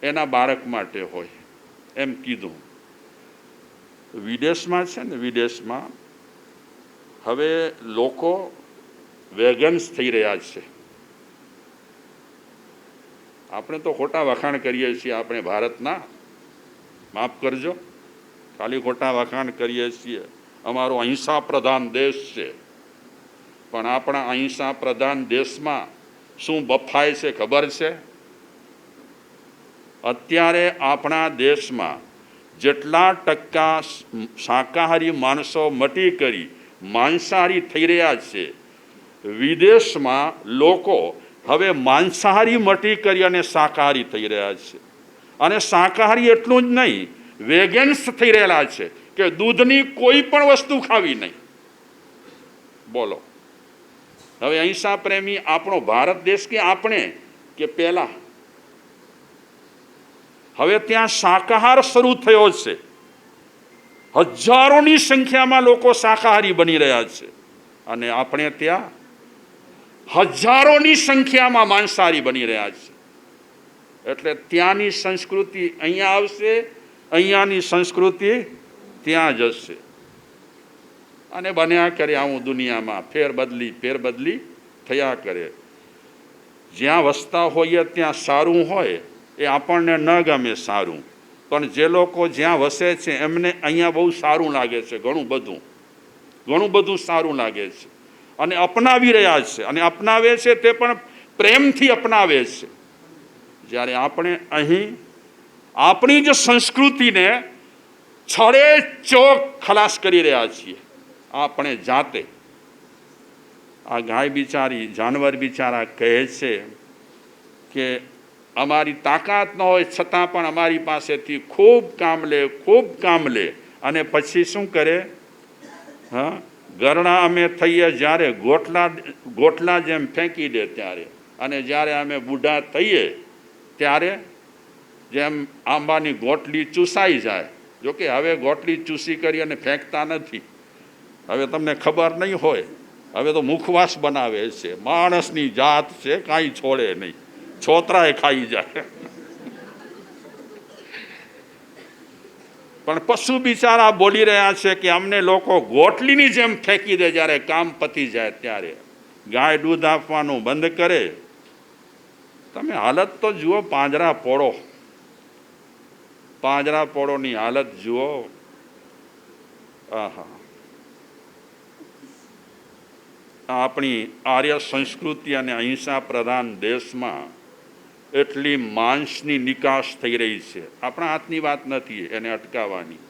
એના બાળક માટે હોય, એમ કીધું. વિદેશમાં છે ને, વિદેશમાં હવે લોકો વેગન્સ થઈ રહ્યા છે. આપણે તો ખોટા વખાણ કરીએ છીએ, આપણે ભારતના, માફ કરજો, ખાલી ખોટા વખાણ કરીએ છીએ. અમારો અહિંસા પ્રધાન દેશ છે, પણ આપણા અહિંસા પ્રધાન દેશમાં શું બફાય છે ખબર છે? અત્યારે આપણા દેશમાં જેટલા ટકા શાકાહારી માણસો મટી કરી માંસાહારી થઈ રહ્યા છે, વિદેશમાં લોકો હવે માંસાહારી મટી કરી અને શાકાહારી થઈ રહ્યા છે. અને શાકાહારી એટલું જ નહીં, વેગન્સ થઈ રહેલા છે કે દૂધની કોઈ પણ વસ્તુ ખાવી નહીં. બોલો, હવે અહિંસા પ્રેમી આપણો ભારત દેશ કે આપણે કે પહેલા? હવે ત્યાં શાકાહાર શરૂ થયો છે. હજારોની સંખ્યામાં લોકો શાકાહારી બની રહ્યા છે. અને આપણે ત્યાં હજારોની સંખ્યામાં માંસાહારી બની રહ્યા છે. એટલે ત્યાંની સંસ્કૃતિ અહીંયા આવશે, અહીંયાની સંસ્કૃતિ ત્યાં જશે. અને બન્યા કરે આવું દુનિયામાં ફેરબદલી થયા કરે. જ્યાં વસતા હોઈએ ત્યાં સારું હોય એ આપણને ન ગમે સારું, પણ જે લોકો જ્યાં વસે છે એમને અહીંયા બહુ સારું લાગે છે. ઘણું બધું સારું લાગે છે અને અપનાવી રહ્યા છે. અને અપનાવે છે તે પણ પ્રેમથી અપનાવે છે. જ્યારે આપણે અહીં આપણી જ સંસ્કૃતિને છડે ચોક ખલાસ કરી રહ્યા છીએ આપણે જાતે. આ ગાય બિચારી, જાનવર બિચારા કહે છે કે અમારી તાકાત ન હોય છતાં પણ અમારી પાસેથી ખૂબ કામ લે અને પછી શું કરે? હા, ગરણા અમે થઈએ જ્યારે ગોટલા જેમ ફેંકી દે ત્યારે, અને જ્યારે અમે બુઢા થઈએ ત્યારે જેમ આંબાની ગોટલી ચૂસાઈ જાય. જોકે હવે ગોટલી ચૂસી કરી અને ફેંકતા નથી. હવે તમને ખબર નહીં હોય, હવે તો મુખવાસ બનાવે છે. માણસની જાત છે, કાંઈ છોડે નહીં, છોતરાએ ખાઈ જાય. પણ પશુ બિચારા બોલી રહ્યા છે કે અમને લોકો ગોટલીની જેમ ફેંકી દે જ્યારે કામ પતી જાય ત્યારે. ગાય દૂધ આપવાનું બંધ કરે. તમે હાલત તો જુઓ, પાંજરા પોળોની હાલત જુઓ. આહા, આપણી આર્ય સંસ્કૃતિ અને અહિંસા પ્રધાન દેશમાં એટલી માંસની નિકાસ થઈ રહી છે. આપણા હાથની વાત નથી એને અટકાવવાની.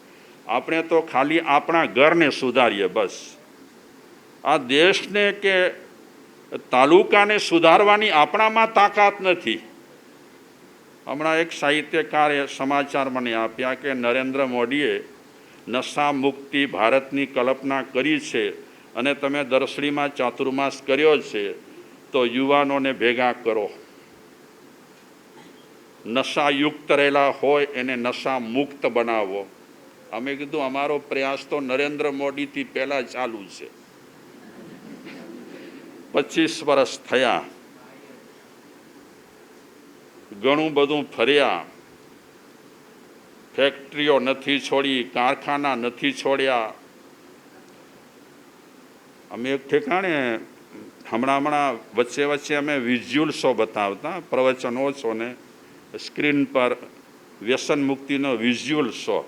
આપણે તો ખાલી આપણા ઘરને સુધારીએ બસ. આ દેશને કે તાલુકાને સુધારવાની આપણામાં તાકાત નથી. હમણાં એક સાહિત્યકારે સમાચાર મને આપ્યા કે નરેન્દ્ર મોદીએ નશા મુક્તિ ભારતની કલ્પના કરી છે અને તમે દરસડીમાં ચાતુર્માસ કર્યો છે, તો યુવાનોને ભેગા કરો. નશાયુક્ત રહેલા હોય એને નશા મુક્ત બનાવો. અમે કીધું અમારો પ્રયાસ તો નરેન્દ્ર મોદીથી પહેલાં ચાલુ છે. 25 વર્ષ થયા, ઘણું બધું ફર્યા, ફેક્ટરીઓ નથી છોડી, કારખાના નથી છોડ્યા. અમે એક ઠેકાણે હમણાં વચ્ચે અમે વિઝ્યુઅલ શો બતાવતા, પ્રવચનો છો ને સ્ક્રીન પર વ્યસન મુક્તિનો વિઝ્યુઅલ શો.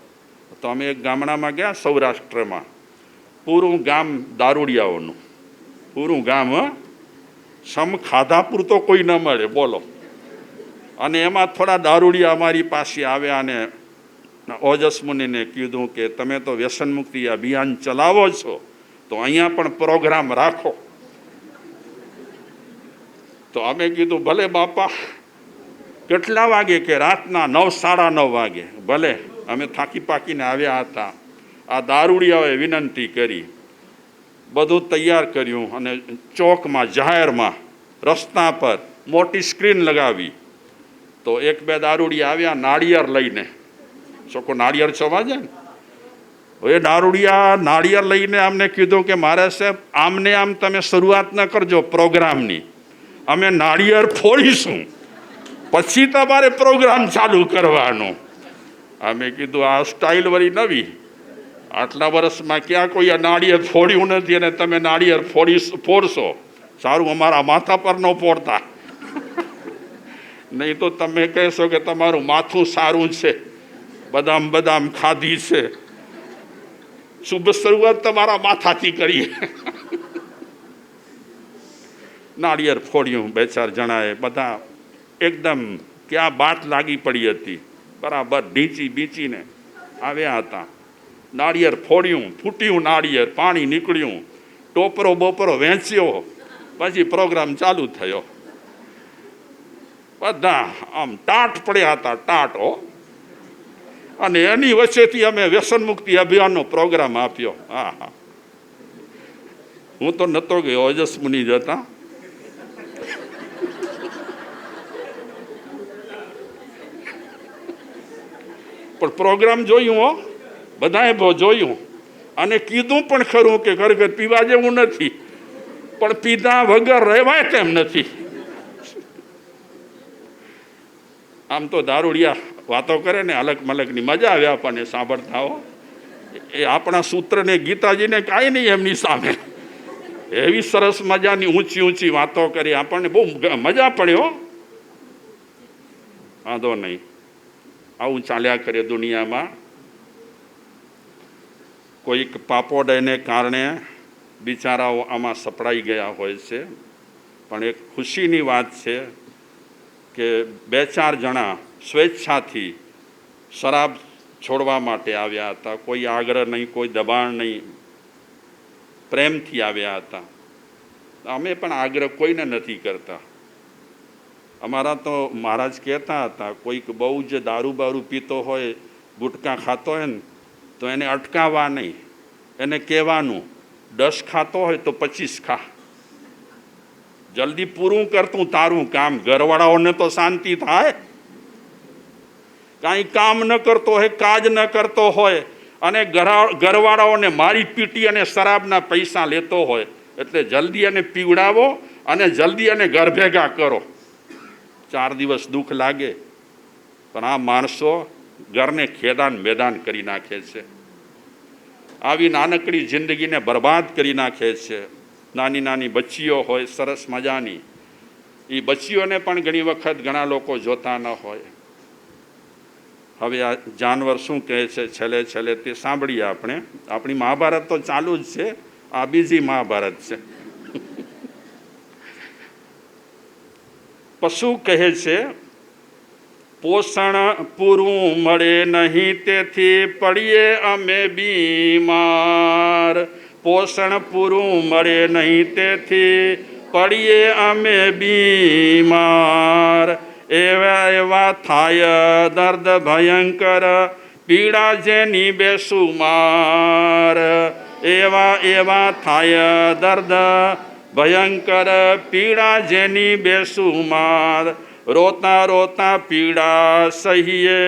તો અમે એક ગામડામાં ગયા સૌરાષ્ટ્રમાં, પૂરું ગામ દારૂડિયાઓનું, પૂરું ગામ. સમ ખાધા પૂરતો કોઈ ન મળે, બોલો. અને એમાં થોડા દારૂડિયા અમારી પાસે આવ્યા અને ઓજસ મુનિને કીધું કે તમે તો વ્યસન મુક્તિ અભિયાન ચલાવો છો, તો અહીંયા પણ પ્રોગ્રામ રાખો. તો અમે કીધું ભલે બાપા. કેટલા વાગે? કે રાતના 9, 9:30 વાગે. ભલે. અમે થાકી પાકીને આવ્યા હતા. આ દારૂડિયાઓએ વિનંતી કરી બધું તૈયાર કર્યું અને ચોકમાં જાહેરમાં રસ્તા પર મોટી સ્ક્રીન લગાવી. તો એક બે દારૂડિયા આવ્યા નાળિયેર લઈને. છોકો નાળિયેર છોવા જાય ને, એ દારૂડિયા નાળિયેર લઈને અમને કીધું કે મારે સાહેબ આમને આમ તમે શરૂઆત ન કરજો પ્રોગ્રામની, અમે નાળિયેર ફોડીશું પછી તમારે પ્રોગ્રામ ચાલુ કરવાનો. અમે કીધું આ સ્ટાઇલ વળી નવી, આટલા વર્ષમાં ક્યાં કોઈ આ નાળિયેર ફોડ્યું નથી અને તમે નાળિયેર ફોડશો. સારું અમારા માથા પર ન ફોડતા, નહીં તો તમે કહેશો કે તમારું માથું સારું છે, બદામ બદામ ખાધી છે. શુભ શરૂઆત તમારા માથાથી કરીએ. નાળિયેર ફોડ્યું બે ચાર જણાએ, બધા એકદમ ક્યાં બાટ લાગી પડી હતી, બરાબર ઢીંચી બીચીને આવ્યા હતા. નાળિયેર ફોડ્યું, ફૂટ્યું નાળિયેર, પાણી નીકળ્યું, ટોપરો બોપરો વેચ્યો, પછી પ્રોગ્રામ ચાલુ થયો. બધા આમ ટાટ પડ્યા હતા, ટાટો. અને એની વચ્ચેથી અમે વ્યસન મુક્તિ અભિયાનનો પ્રોગ્રામ આપ્યો. હા હા, હું તો નતો ગયો, ઓજસ મુનિ જતા. પણ પ્રોગ્રામ જોયું હો, બધાએ જોયું અને કીધું પણ ખરું કે ખરેખર પીવા જેવું નથી, પણ પીધા વગર રહેવાય તેમ નથી. આમ તો દારૂડિયા વાતો કરે ને અલગ મલકની, મજા આવે આપણને સાંભળતા હો. એ આપણા સૂત્રને ગીતાજીને કાંઈ નહીં એમની સામે. એવી સરસ મજાની ઊંચી ઊંચી વાતો કરી, આપણને બહુ મજા પડ્યો. વાંધો નહીં, આવું ચાલ્યા કરે દુનિયામાં. કોઈક પાપોડને કારણે બિચારાઓ આમાં સપડાઈ ગયા હોય છે. પણ એક ખુશીની વાત છે કે બે ચાર જણા સ્વેચ્છાથી શરાબ છોડવા માટે આવ્યા હતા. કોઈ આગ્રહ નહીં, કોઈ દબાણ નહીં, પ્રેમથી આવ્યા હતા. અમે પણ આગ્રહ કોઈને નથી કરતા. અમારા તો મહારાજ કહેતા હતા, કોઈક બહુ જ દારૂ બારૂ પીતો હોય, ગુટકા ખાતો હોય ને, તો એને અટકાવવા નહીં, એને કહેવાનું 10 ખાતો હોય તો 25 ખા, જલ્દી પૂરું કરતું તારું કામ. ઘરવાળાઓને તો શાંતિ થાય. કાંઈ કામ ન કરતો હોય, કાજ ન કરતો હોય અને ઘરવાળાઓને મારી પીટી અને શરાબના પૈસા લેતો હોય, એટલે જલ્દી એને પીવડાવો અને જલ્દી એને ઘર ભેગા કરો. 4 દિવસ દુઃખ લાગે, પણ આ માણસો ઘરને ખેદાન મેદાન કરી નાખે છે. આવી નાનકડી જિંદગીને બરબાદ કરી નાખે છે. નાની નાની બચ્ચીઓ હોય સરસ મજાની, એ બચ્ચીઓને પણ ઘણી વખત ઘણા લોકો જોતા ન હોય. હવે આ જાનવર શું કહે છે છેલ્લે છેલ્લે તે સાંભળીએ આપણે. આપણી મહાભારત તો ચાલુ જ છે, આ બીજી મહાભારત છે. પશુ કહે છે, પોષણ પૂરું મળે નહીં તેથી પડીએ અમે બીમાર. પોષણ પૂરું મળે નહીં તેથી પડીએ અમે બીમાર. એવા એવા થાય દર્દ ભયંકર, પીડા જેની બેસુમાર. એવા એવા થાય દર્દ ભયંકર, પીડા જેની બેસુમાર. રોતા રોતા પીડા સહીએ,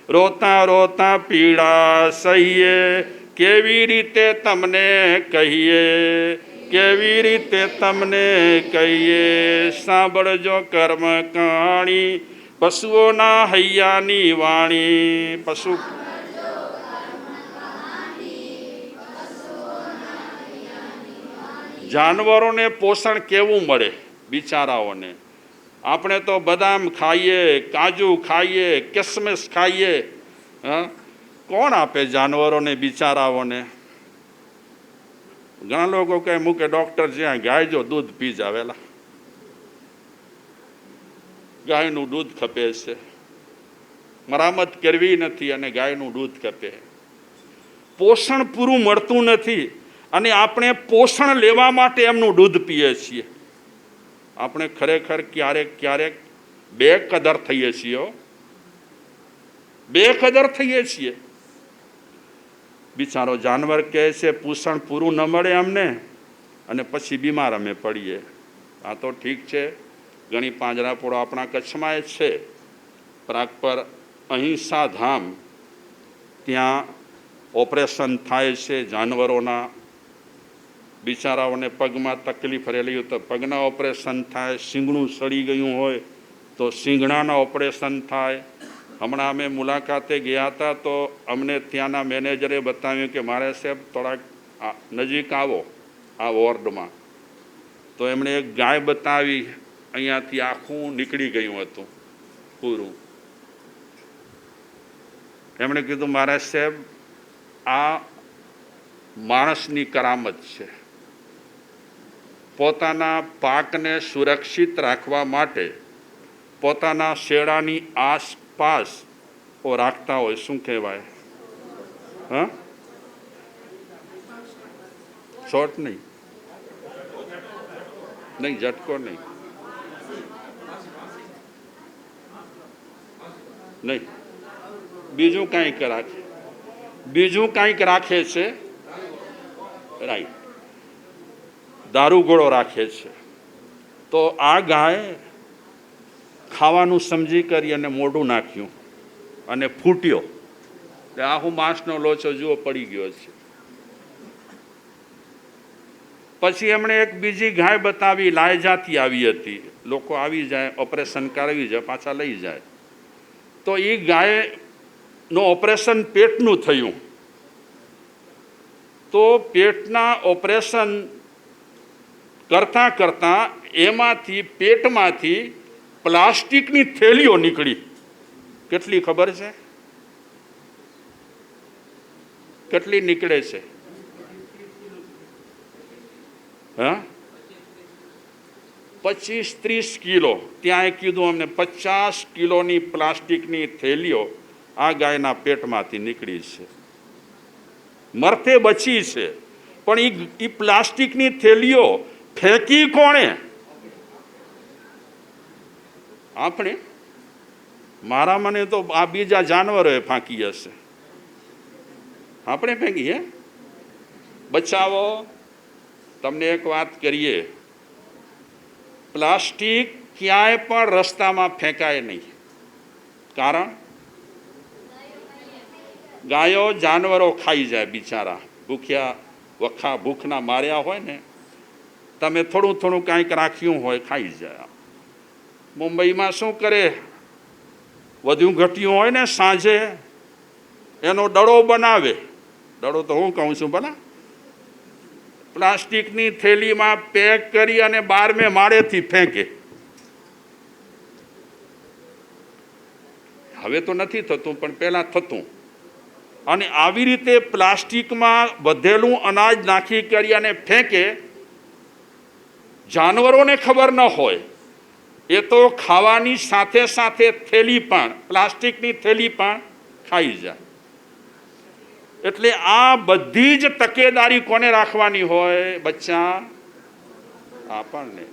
રોતા રોતા પીડા સહીએ. કેવી રીતે તમને કહીએ, કેવી રીતે તમને કહીએ. સાંભળજો કર્મ કહાણી, પશુઓના હૈયાની વાણી. પશુ જાનવરોને પોષણ કેવું મળે બિચારાઓને. આપણે તો બદામ ખાઈએ, કાજુ ખાઈએ, કિસમિસ ખાઈએ. હા, કોણ આપે જાનવરોને બિચારાઓને? ઘણા લોકો કહે મૂકે ડૉક્ટર જ્યાં ગાય જો દૂધ પી જાવેલા, ગાયનું દૂધ ખપે છે, મરામત કરવી નથી અને ગાયનું દૂધ ખપે. પોષણ પૂરું મળતું નથી અને આપણે પોષણ લેવા માટે એમનું દૂધ પીએ છીએ. આપણે ખરેખર ક્યારેક ક્યારેક બેકદર થઈએ છીએ, બેકદર થઈએ છીએ. બિચારો જાનવર કહે છે પોષણ પૂરું ન મળે અમને અને પછી બીમાર અમે પડીએ. આ તો ઠીક છે, ઘણી પાંજરાપોળો આપણા કચ્છમાં જ છે. પ્રાગપર અહિંસા ધામ, ત્યાં ઓપરેશન થાય છે જાનવરોના. બિચારાઓને પગમાં તકલીફ રહેલી હોય તો પગના ઓપરેશન થાય, શીંગણું સડી ગયું હોય તો શીંગણાના ઓપરેશન થાય. હમણાં અમે મુલાકાતે ગયા હતા તો અમને ત્યાંના મેનેજરે બતાવ્યું કે મારે સાહેબ થોડાક નજીક આવો આ વોર્ડમાં. તો એમણે એક ગાય બતાવી, અહીંયાથી આખું નીકળી ગયું હતું પૂરું. એમણે કીધું મારે સાહેબ આ માણસની કરામત છે. પોતાના પાકને સુરક્ષિત રાખવા માટે પોતાના શેડાની આસપાસ રાખતા હોય, શું કહેવાય? હા, શોર્ટ નહીં, ઝટકો નહીં, બીજું કંઈક રાખે છે. રાઈટ, દારૂગોળો રાખે છે. તો આ ગાય ખાવાનું સમજી કરી અને મોઢું નાખ્યું અને ફૂટ્યો. આખું માંસનો લોચો જુઓ પડી ગયો છે. પછી એમણે એક બીજી ગાય બતાવી, લાયજાતી આવી હતી. લોકો આવી જાય, ઓપરેશન કરાવી જાય, પાછા લઈ જાય. તો એ ગાયનું ઓપરેશન પેટનું થયું. તો પેટના ઓપરેશન કરતાં કરતાં એમાંથી પેટમાંથી પ્લાસ્ટિકની થેલીઓ નીકળી. કેટલી ખબર છે? કેટલી નીકળે છે? હા, 25-30 કિલો. ત્યાં કીધું અમને 50 કિલોની પ્લાસ્ટિકની થેલીઓ આ ગાયના પેટમાંથી નીકળી છે. મરતે બચી છે, પણ એ પ્લાસ્ટિકની થેલીઓ ફેંકી કોણે? આપણે. મારા મને તો આ બીજા જાનવરોએ ફાંકી હશે, આપણે ફેંકી? હે, બચાવો. તમને એક વાત કરીએ, પ્લાસ્ટિક ક્યાંય પણ રસ્તામાં ફેંકાય નહીં. કારણ ગાયો જાનવરો ખાઈ જાય, બિચારા ભૂખ્યા વખા ભૂખના માર્યા હોય ને, તમે થોડું થોડું કાંઈક રાખ્યું હોય ખાઈ જાય. મુંબઈમાં શું કરે, વધ્યું ઘટ્યું હોય ને સાંજે એનો દડો બનાવે. દડો તો હું કહું છું ભલા, પ્લાસ્ટિકની થેલીમાં પેક કરી અને 12મે માળેથી ફેંકે. હવે તો નથી થતું, પણ પહેલાં થતું. અને આવી રીતે પ્લાસ્ટિકમાં બધેલું અનાજ નાખી કરી અને ફેંકે. જાનવરોને ખબર ન હોય, એ તો ખાવાની સાથે સાથે થેલી પણ, પ્લાસ્ટિકની થેલી પણ ખાઈ જાય. એટલે આ બધી જ તકેદારી કોને રાખવાની હોય? બચ્ચા, આપણને.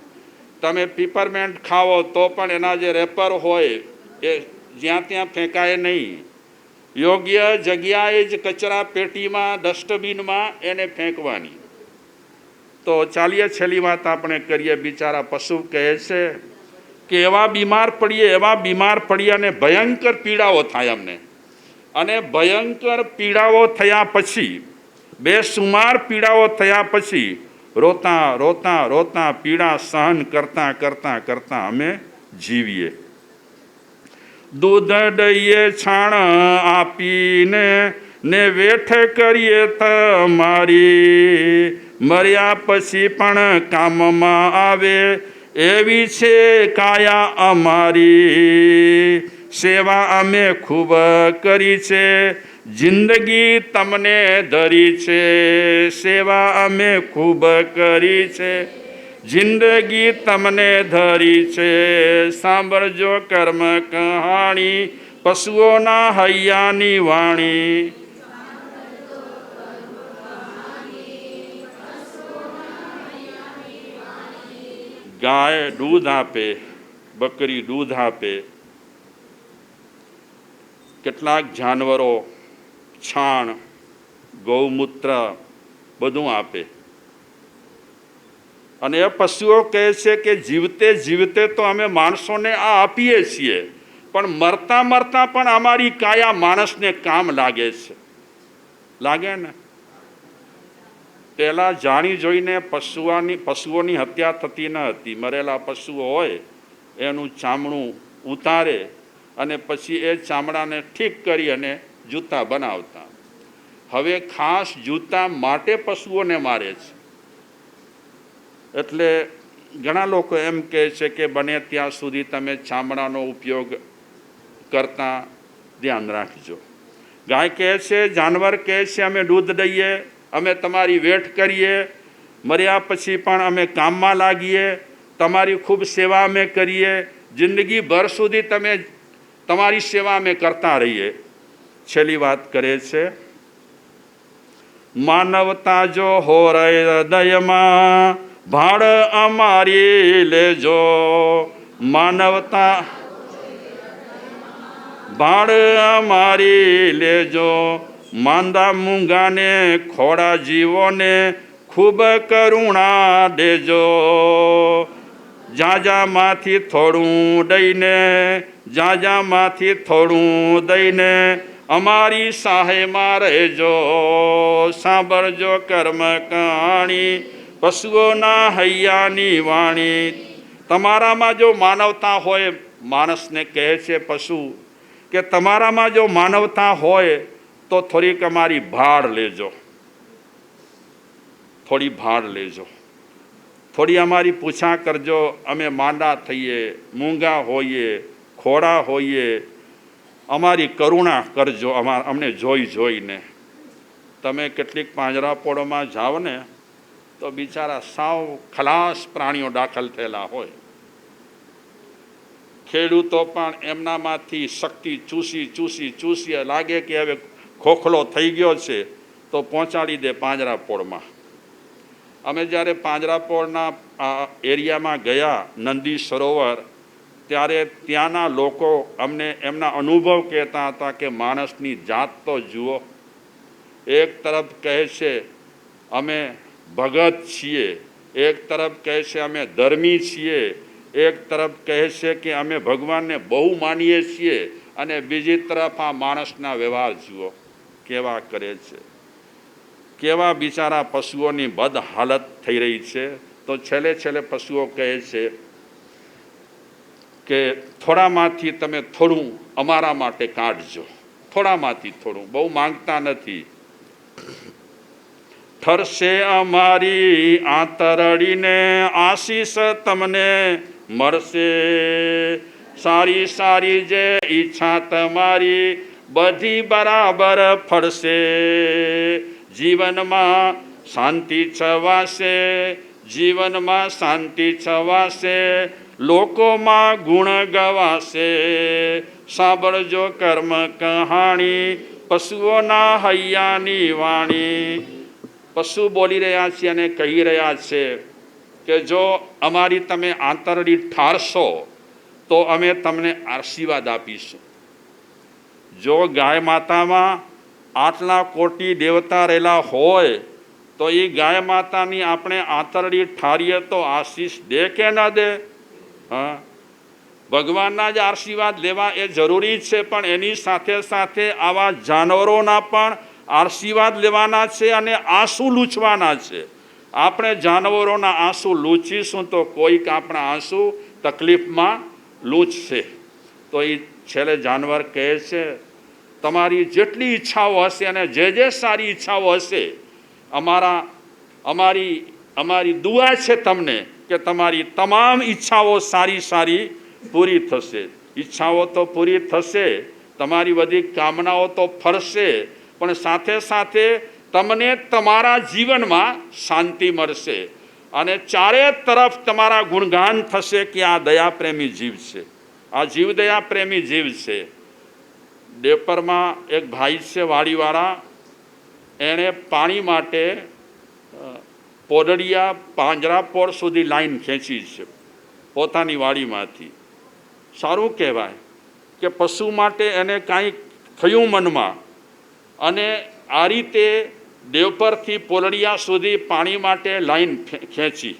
તમે પીપરમેન્ટ ખાવો તો પણ એના જે રેપર હોય એ જ્યાં ત્યાં ફેંકાય નહીં. યોગ્ય જગ્યાએ જ કચરા પેટીમાં, ડસ્ટબિનમાં એને ફેંકવાની. તો ચાલીએ, છેલ્લી વાત આપણે કરીએ. બિચારા પશુ કહે છે કે એવા બીમાર પડીએ અને ભયંકર પીડાઓ થાય અમને. અને ભયંકર પીડાઓ થયા પછી, બેસુમાર પીડાઓ થયા પછી રોતા રોતા રોતા પીડા સહન કરતાં કરતાં કરતાં અમે જીવીએ. દૂધ દઈએ છાણ આપીને ને વેઠ કરીએ તમારી, મર્યા પછી પણ કામમાં આવે એવી છે કાયા અમારી. સેવા અમે ખૂબ કરી છે, જિંદગી તમને ધરી છે. સેવા અમે ખૂબ કરી છે, જિંદગી તમને ધરી છે. સાંભળજો કર્મ કહાણી, પશુઓના હૈયાની વાણી. ગાય દૂધ આપે, બકરી દૂધ આપે. કેટલાક જાનવરો છાણ, ગૌમૂત્ર બધું આપે. અને એ પશુઓ કહે છે કે જીવતે જીવતે તો અમે માણસોને આ આપીએ છીએ, પણ મરતા મરતા પણ અમારી કાયા માણસને કામ લાગે છે. લાગે ને? પહેલાં જાણી જોઈને પશુઓની હત્યા થતી ન હતી. મરેલા પશુઓ હોય એનું ચામડું ઉતારે અને પછી એ ચામડાને ઠીક કરી અને જૂતા બનાવતા. હવે ખાસ જૂતા માટે પશુઓને મારે છે. એટલે ઘણા લોકો એમ કહે છે કે બને ત્યાં સુધી તમે ચામડાનો ઉપયોગ કરતા ધ્યાન રાખજો. ગાય કહે છે, જાનવર કહે છે અમે દૂધ દઈએ, અમે તમારી વેઠ કરીએ, મર્યા પછી પણ અમે કામમાં લાગીએ, તમારી ખૂબ સેવા અમે કરીએ, જિંદગીભર સુધી તમારી સેવા અમે કરતા રહીએ. છેલ્લી વાત કરે છે, માનવતા જો હોય હૃદયમાં ભાડ અમારી લેજો, માનવતા ભાડ અમારી લેજો, માંદા મૂંગાને ખોડા જીવોને ખૂબ કરુણા દેજો, જાજામાંથી થોડું દઈને, જાજામાંથી થોડું દઈને અમારી સહાયમાં રહેજો, સાંભળજો કર્મ કહાણી પશુઓના હૈયાની વાણી. તમારામાં જો માનવતા હોય, માણસને કહે છે પશુ કે તમારામાં જો માનવતા હોય તો થોડીક અમારી ભાડ લેજો, થોડી ભાડ લેજો, થોડી અમારી પૂછા કરજો. અમે માંદા થઈએ, મૂંગા હોઈએ, ખોડા હોઈએ, અમારી કરુણા કરજો અમને જોઈ જોઈને. તમે કેટલીક પાંજરાપોળોમાં જાઓ ને તો બિચારા સાવ ખલાસ પ્રાણીઓ દાખલ થયેલા હોય. ખેડૂતો પણ એમનામાંથી શક્તિ ચૂસી ચૂસી ચૂસી લાગે કે હવે ખોખલો થઈ ગયો છે તો પહોંચાડી દે પાંજરાપોળમાં. અમે જ્યારે પાંજરાપોળના એરિયામાં ગયા, નંદી સરોવર, ત્યારે ત્યાંના લોકો અમને એમના અનુભવ કહેતા હતા કે માણસની જાત તો જુઓ. એક તરફ કહે છે અમે ભગત છીએ, એક તરફ કહે છે અમે ધર્મી છીએ, એક તરફ કહે છે કે અમે ભગવાનને બહુ માનીએ છીએ, અને બીજી તરફ આ માણસના વ્યવહાર જુઓ કેવા કરે છે. કેવા બિચારા પશુઓની બદ હાલત થઈ રહી છે. તો છેલ્લે છેલ્લે પશુઓ કહે છે કે થોડામાંથી તમે થોડું અમારા માટે કાઢજો, થોડામાંથી થોડું, બહુ માંગતા નથી. ઠરશે અમારી આંતરડીને આશીષ તમને મળશે, સારી સારી જે ઈચ્છા તમારી બધી બરાબર ફળશે, જીવનમાં શાંતિ છવાશે, જીવનમાં શાંતિ છવાશે, લોકોમાં ગુણ ગવાશે, સાંભળજો કર્મ કહાણી પશુઓના હૈયાની વાણી. પશુ બોલી રહ્યા છે અને કહી રહ્યા છે કે જો અમારી તમે આંતરડી ઠારશો તો અમે તમને આશીર્વાદ આપીશું. જો ગાય માતામાં આટલા કોટી દેવતા રહેલા હોય તો એ ગાય માતાની આપણે આંતરડી ઠારીએ તો આશીષ દે કે ન દે? હા, ભગવાનના જ આશીર્વાદ લેવા એ જરૂરી છે, પણ એની સાથે સાથે આવા જાનવરોના પણ આશીર્વાદ લેવાના છે અને આંસુ લૂછવાના છે. આપણે જાનવરોના આંસુ લૂછીશું તો કોઈક આપણા આંસુ તકલીફમાં લૂછશે. તો એ છેલ્લે જાનવર કહે છે તમારી જેટલી ઈચ્છાઓ હશે અને જે જે સારી ઈચ્છાઓ હશે, અમારી દુઆ છે તમને કે તમારી તમામ ઈચ્છાઓ સારી સારી પૂરી થશે. ઈચ્છાઓ તો પૂરી થશે, તમારી બધી કામનાઓ તો ફરશે, પણ સાથે સાથે તમને તમારા જીવનમાં શાંતિ મળશે અને ચારે તરફ તમારા ગુણગાન થશે કે આ દયાપ્રેમી જીવ છે, આ જીવ દયાપ્રેમી જીવ છે. દેવપરમાં એક ભાઈ છે વાડીવાળા, એણે પાણી માટે પોદળિયા પાંજરાપોળ સુધી લાઈન ખેંચી છે પોતાની વાડીમાંથી. સારું કહેવાય કે પશુ માટે એને કાંઈક થયું મનમાં, અને આ રીતે દેવપરથી પોલડિયા સુધી પાણી માટે લાઈન ખેંચી.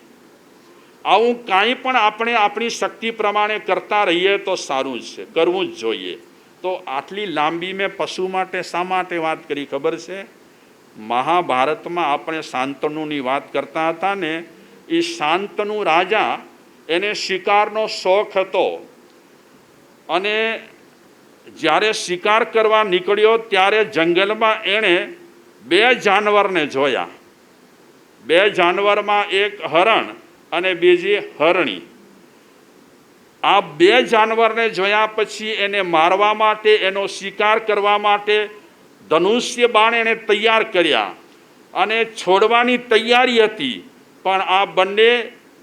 આવું કાંઈ પણ આપણે આપણી શક્તિ પ્રમાણે કરતા રહીએ તો સારું છે, કરવું જ જોઈએ. તો આટલી લાંબી મેં પશુ માટે શા માટે વાત કરી ખબર છે? મહાભારતમાં આપણે શાંતનુની વાત કરતા હતા ને, એ શાંતનુ રાજા, એને શિકારનો શોખ હતો અને જ્યારે શિકાર કરવા નીકળ્યો ત્યારે જંગલમાં એણે 2 જાનવરને જોયા. 2 જાનવરમાં એક હરણ અને બીજી હરણી. આ 2 જાનવરને જોયા પછી એને મારવા માટે, એનો શિકાર કરવા માટે ધનુષ્ય બાણ એને તૈયાર કર્યા અને છોડવાની તૈયારી હતી. પણ આ બંને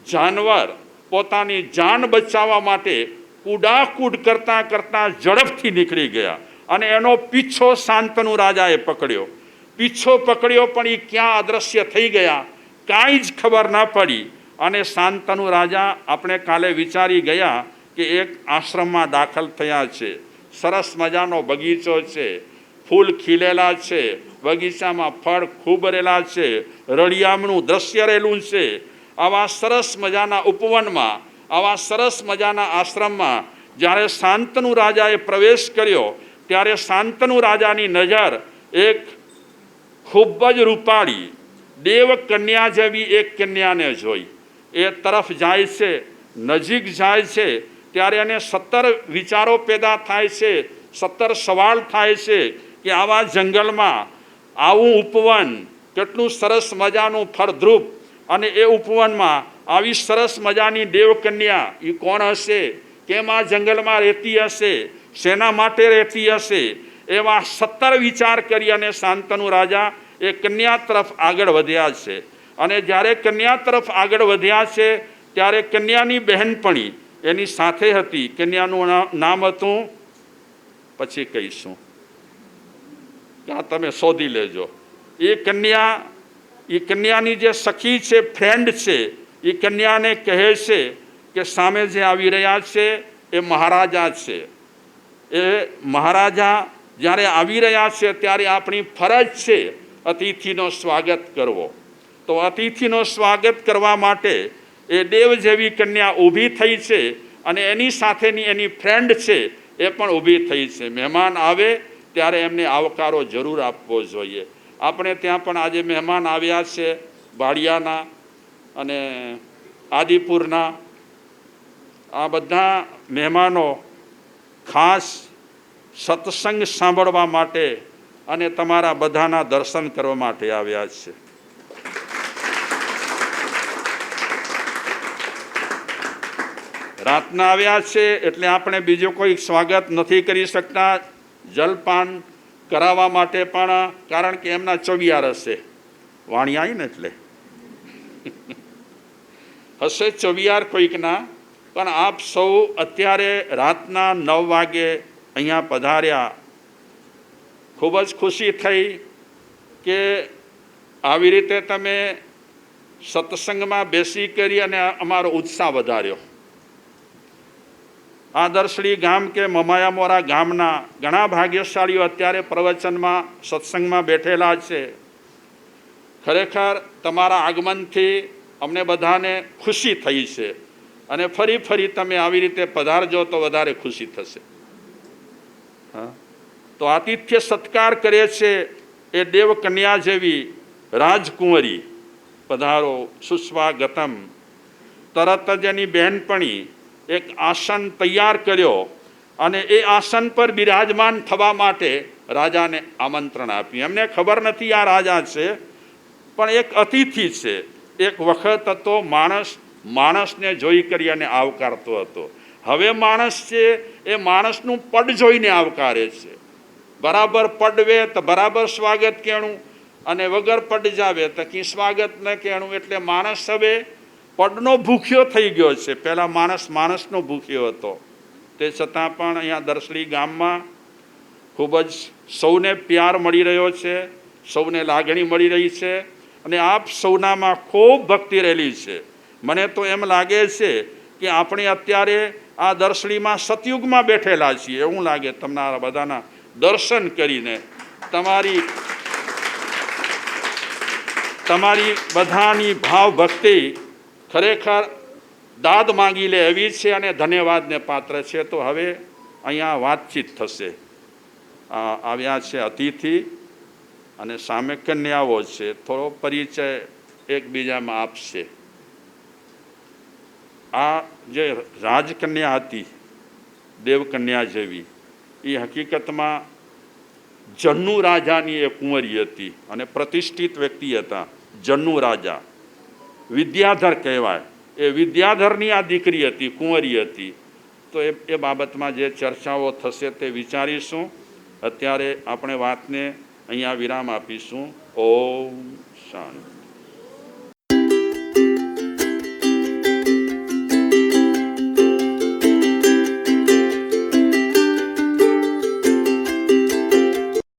જાનવર પોતાની જાન બચાવવા માટે કૂડાકૂડ કરતાં કરતાં ઝડપથી નીકળી ગયા અને એનો પીછો શાંતનુ રાજાએ પકડ્યો. પીછો પકડ્યો પણ એ ક્યાં અદૃશ્ય થઈ ગયા, કાંઈ જ ખબર ન પડી. અને શાંતનુ રાજા આપણે કાલે વિચારી ગયા કે એક આશ્રમમાં દાખલ થયા છે. સરસ મજાનો બગીચો છે, ફૂલ ખીલેલા છે, બગીચામાં ફળ ખૂબ રહેલા છે, રળિયામણું દ્રશ્ય રહેલું છે. આવા સરસ મજાના ઉપવનમાં, આવા સરસ મજાના આશ્રમમાં જ્યારે શાંતનુ રાજાએ પ્રવેશ કર્યો ત્યારે શાંતનુ રાજાની નજર એક ખૂબ જ રૂપાળી દેવ કન્યા જેવી એક કન્યાને જોઈ. એ તરફ જાય છે, નજીક જાય છે ત્યારે એને 17 વિચારો પેદા થાય છે, 17 સવાલ થાય છે કે આવા જંગલમાં આવું ઉપવન, કેટલું સરસ મજાનું ફળદ્રુપ, અને એ ઉપવનમાં આવી સરસ મજાની દેવકન્યા એ કોણ હશે, કેમ આ જંગલમાં રહેતી હશે, શેના માટે રહેતી હશે? એવા 17 વિચાર કરી અને શાંતનુ રાજા એ કન્યા તરફ આગળ વધ્યા છે. અને જ્યારે કન્યા તરફ આગળ વધ્યા છે ત્યારે કન્યાની બહેનપણી એની સાથે હતી. કન્યાનું નામ હતું, પછી કહીશું, ત્યાં તમે શોધી લેજો. એ કન્યાની જે સખી છે, ફ્રેન્ડ છે, એ કન્યાને કહે છે કે સામે જે આવી રહ્યા છે એ મહારાજા છે. એ મહારાજા જ્યારે આવી રહ્યા છે ત્યારે આપણી ફરજ છે અતિથિનો સ્વાગત કરવો. તો અતિથિનો સ્વાગત કરવા માટે એ દેવ જેવી કન્યા ઊભી થઈ છે અને એની સાથેની એની ફ્રેન્ડ છે એ પણ ઊભી થઈ છે. મહેમાન આવે ત્યારે એમને આવકારો જરૂર આપવો જોઈએ. આપણે ત્યાં પણ આજે મહેમાન આવ્યા છે, ભાડિયાના અને આદિપુરના. આ બધા મહેમાનો ખાસ સત્સંગ સાંભળવા માટે અને તમારા બધાના દર્શન કરવા માટે આવ્યા છે. રાતના આવ્યા છે એટલે આપણે બીજું કોઈ સ્વાગત નથી કરી શકતા. જલપાન કરાવવા માટે પણ, કારણ કે એમના ચોવિયાર હશે, વાણી આવી ને એટલે હશે ચોવિયાર કોઈકના. પણ આપ સૌ અત્યારે રાતના 9 વાગે અહીંયા પધાર્યા. ખૂબ જ ખુશી થઈ કે આવી રીતે તમે સત્સંગમાં બેસી કરી અને અમારો ઉત્સાહ વધાર્યો. આ દરસડી ગામ કે મમાયામોરા ગામના ઘણા ભાગ્યશાળીઓ અત્યારે પ્રવચનમાં, સત્સંગમાં બેઠેલા છે. ખરેખર તમારા આગમનથી અમને બધાને ખુશી થઈ છે અને ફરી ફરી તમે આવી રીતે પધારજો તો વધારે ખુશી થશે. હા, તો આતિથ્ય સત્કાર કરે છે એ દેવ કન્યા જેવી રાજકુંવરી. પધારો, સુસ્વાગતમ. તરત જ એની બહેનપણી એક આસન તૈયાર કર્યો અને એ આસન પર બિરાજમાન થવા માટે રાજાને આમંત્રણ આપ્યું. એમને ખબર નથી આ રાજા છે, પણ એક અતિથિ છે. એક વખત હતો માણસને જોઈ કરી અને આવકારતો હતો. હવે માણસ છે એ માણસનું પડ જોઈને આવકારે છે. બરાબર પડવે તો બરાબર સ્વાગત કહેણું, અને વગર પડ જાવે તો કી સ્વાગત ન કહેણું. એટલે માણસ હવે પડનો ભૂખ્યો થઈ ગયો છે. પહેલાં માણસનો ભૂખ્યો હતો. તે છતાં પણ અહીંયા દરસડી ગામમાં ખૂબ જ સૌને પ્યાર મળી રહ્યો છે, સૌને લાગણી મળી રહી છે અને આપ સૌનામાં ખૂબ ભક્તિ રહેલી છે. મને તો એમ લાગે છે કે આપણે અત્યારે આ દરસડીમાં સતયુગમાં બેઠેલા છીએ એવું લાગે. તમારા બધાના દર્શન કરીને તમારી બધાની ભાવ ભક્તિ ખરેખર દાદ માંગી લે એવી છે અને ધન્યવાદને પાત્ર છે. તો હવે અહીંયા વાતચીત થશે. આવ્યા છે અતિથિ અને સામે કન્યાઓ છે. થોડો પરિચય એકબીજામાં આપશે. આ જે રાજકન્યા હતી, દેવકન્યા જેવી, એ હકીકતમાં જન્નુ રાજાની એક કુંવરી હતી અને પ્રતિષ્ઠિત વ્યક્તિ હતા. જન્નુ રાજા વિદ્યાધર કહેવાય. એ વિદ્યાધરની આ દીકરી હતી, કુંવરી હતી. તો એ બાબતમાં જે ચર્ચાઓ થશે તે વિચારીશું. અત્યારે આપણે વાતને અહીંયા વિરામ આપીશું. ઓમ શાંતિ.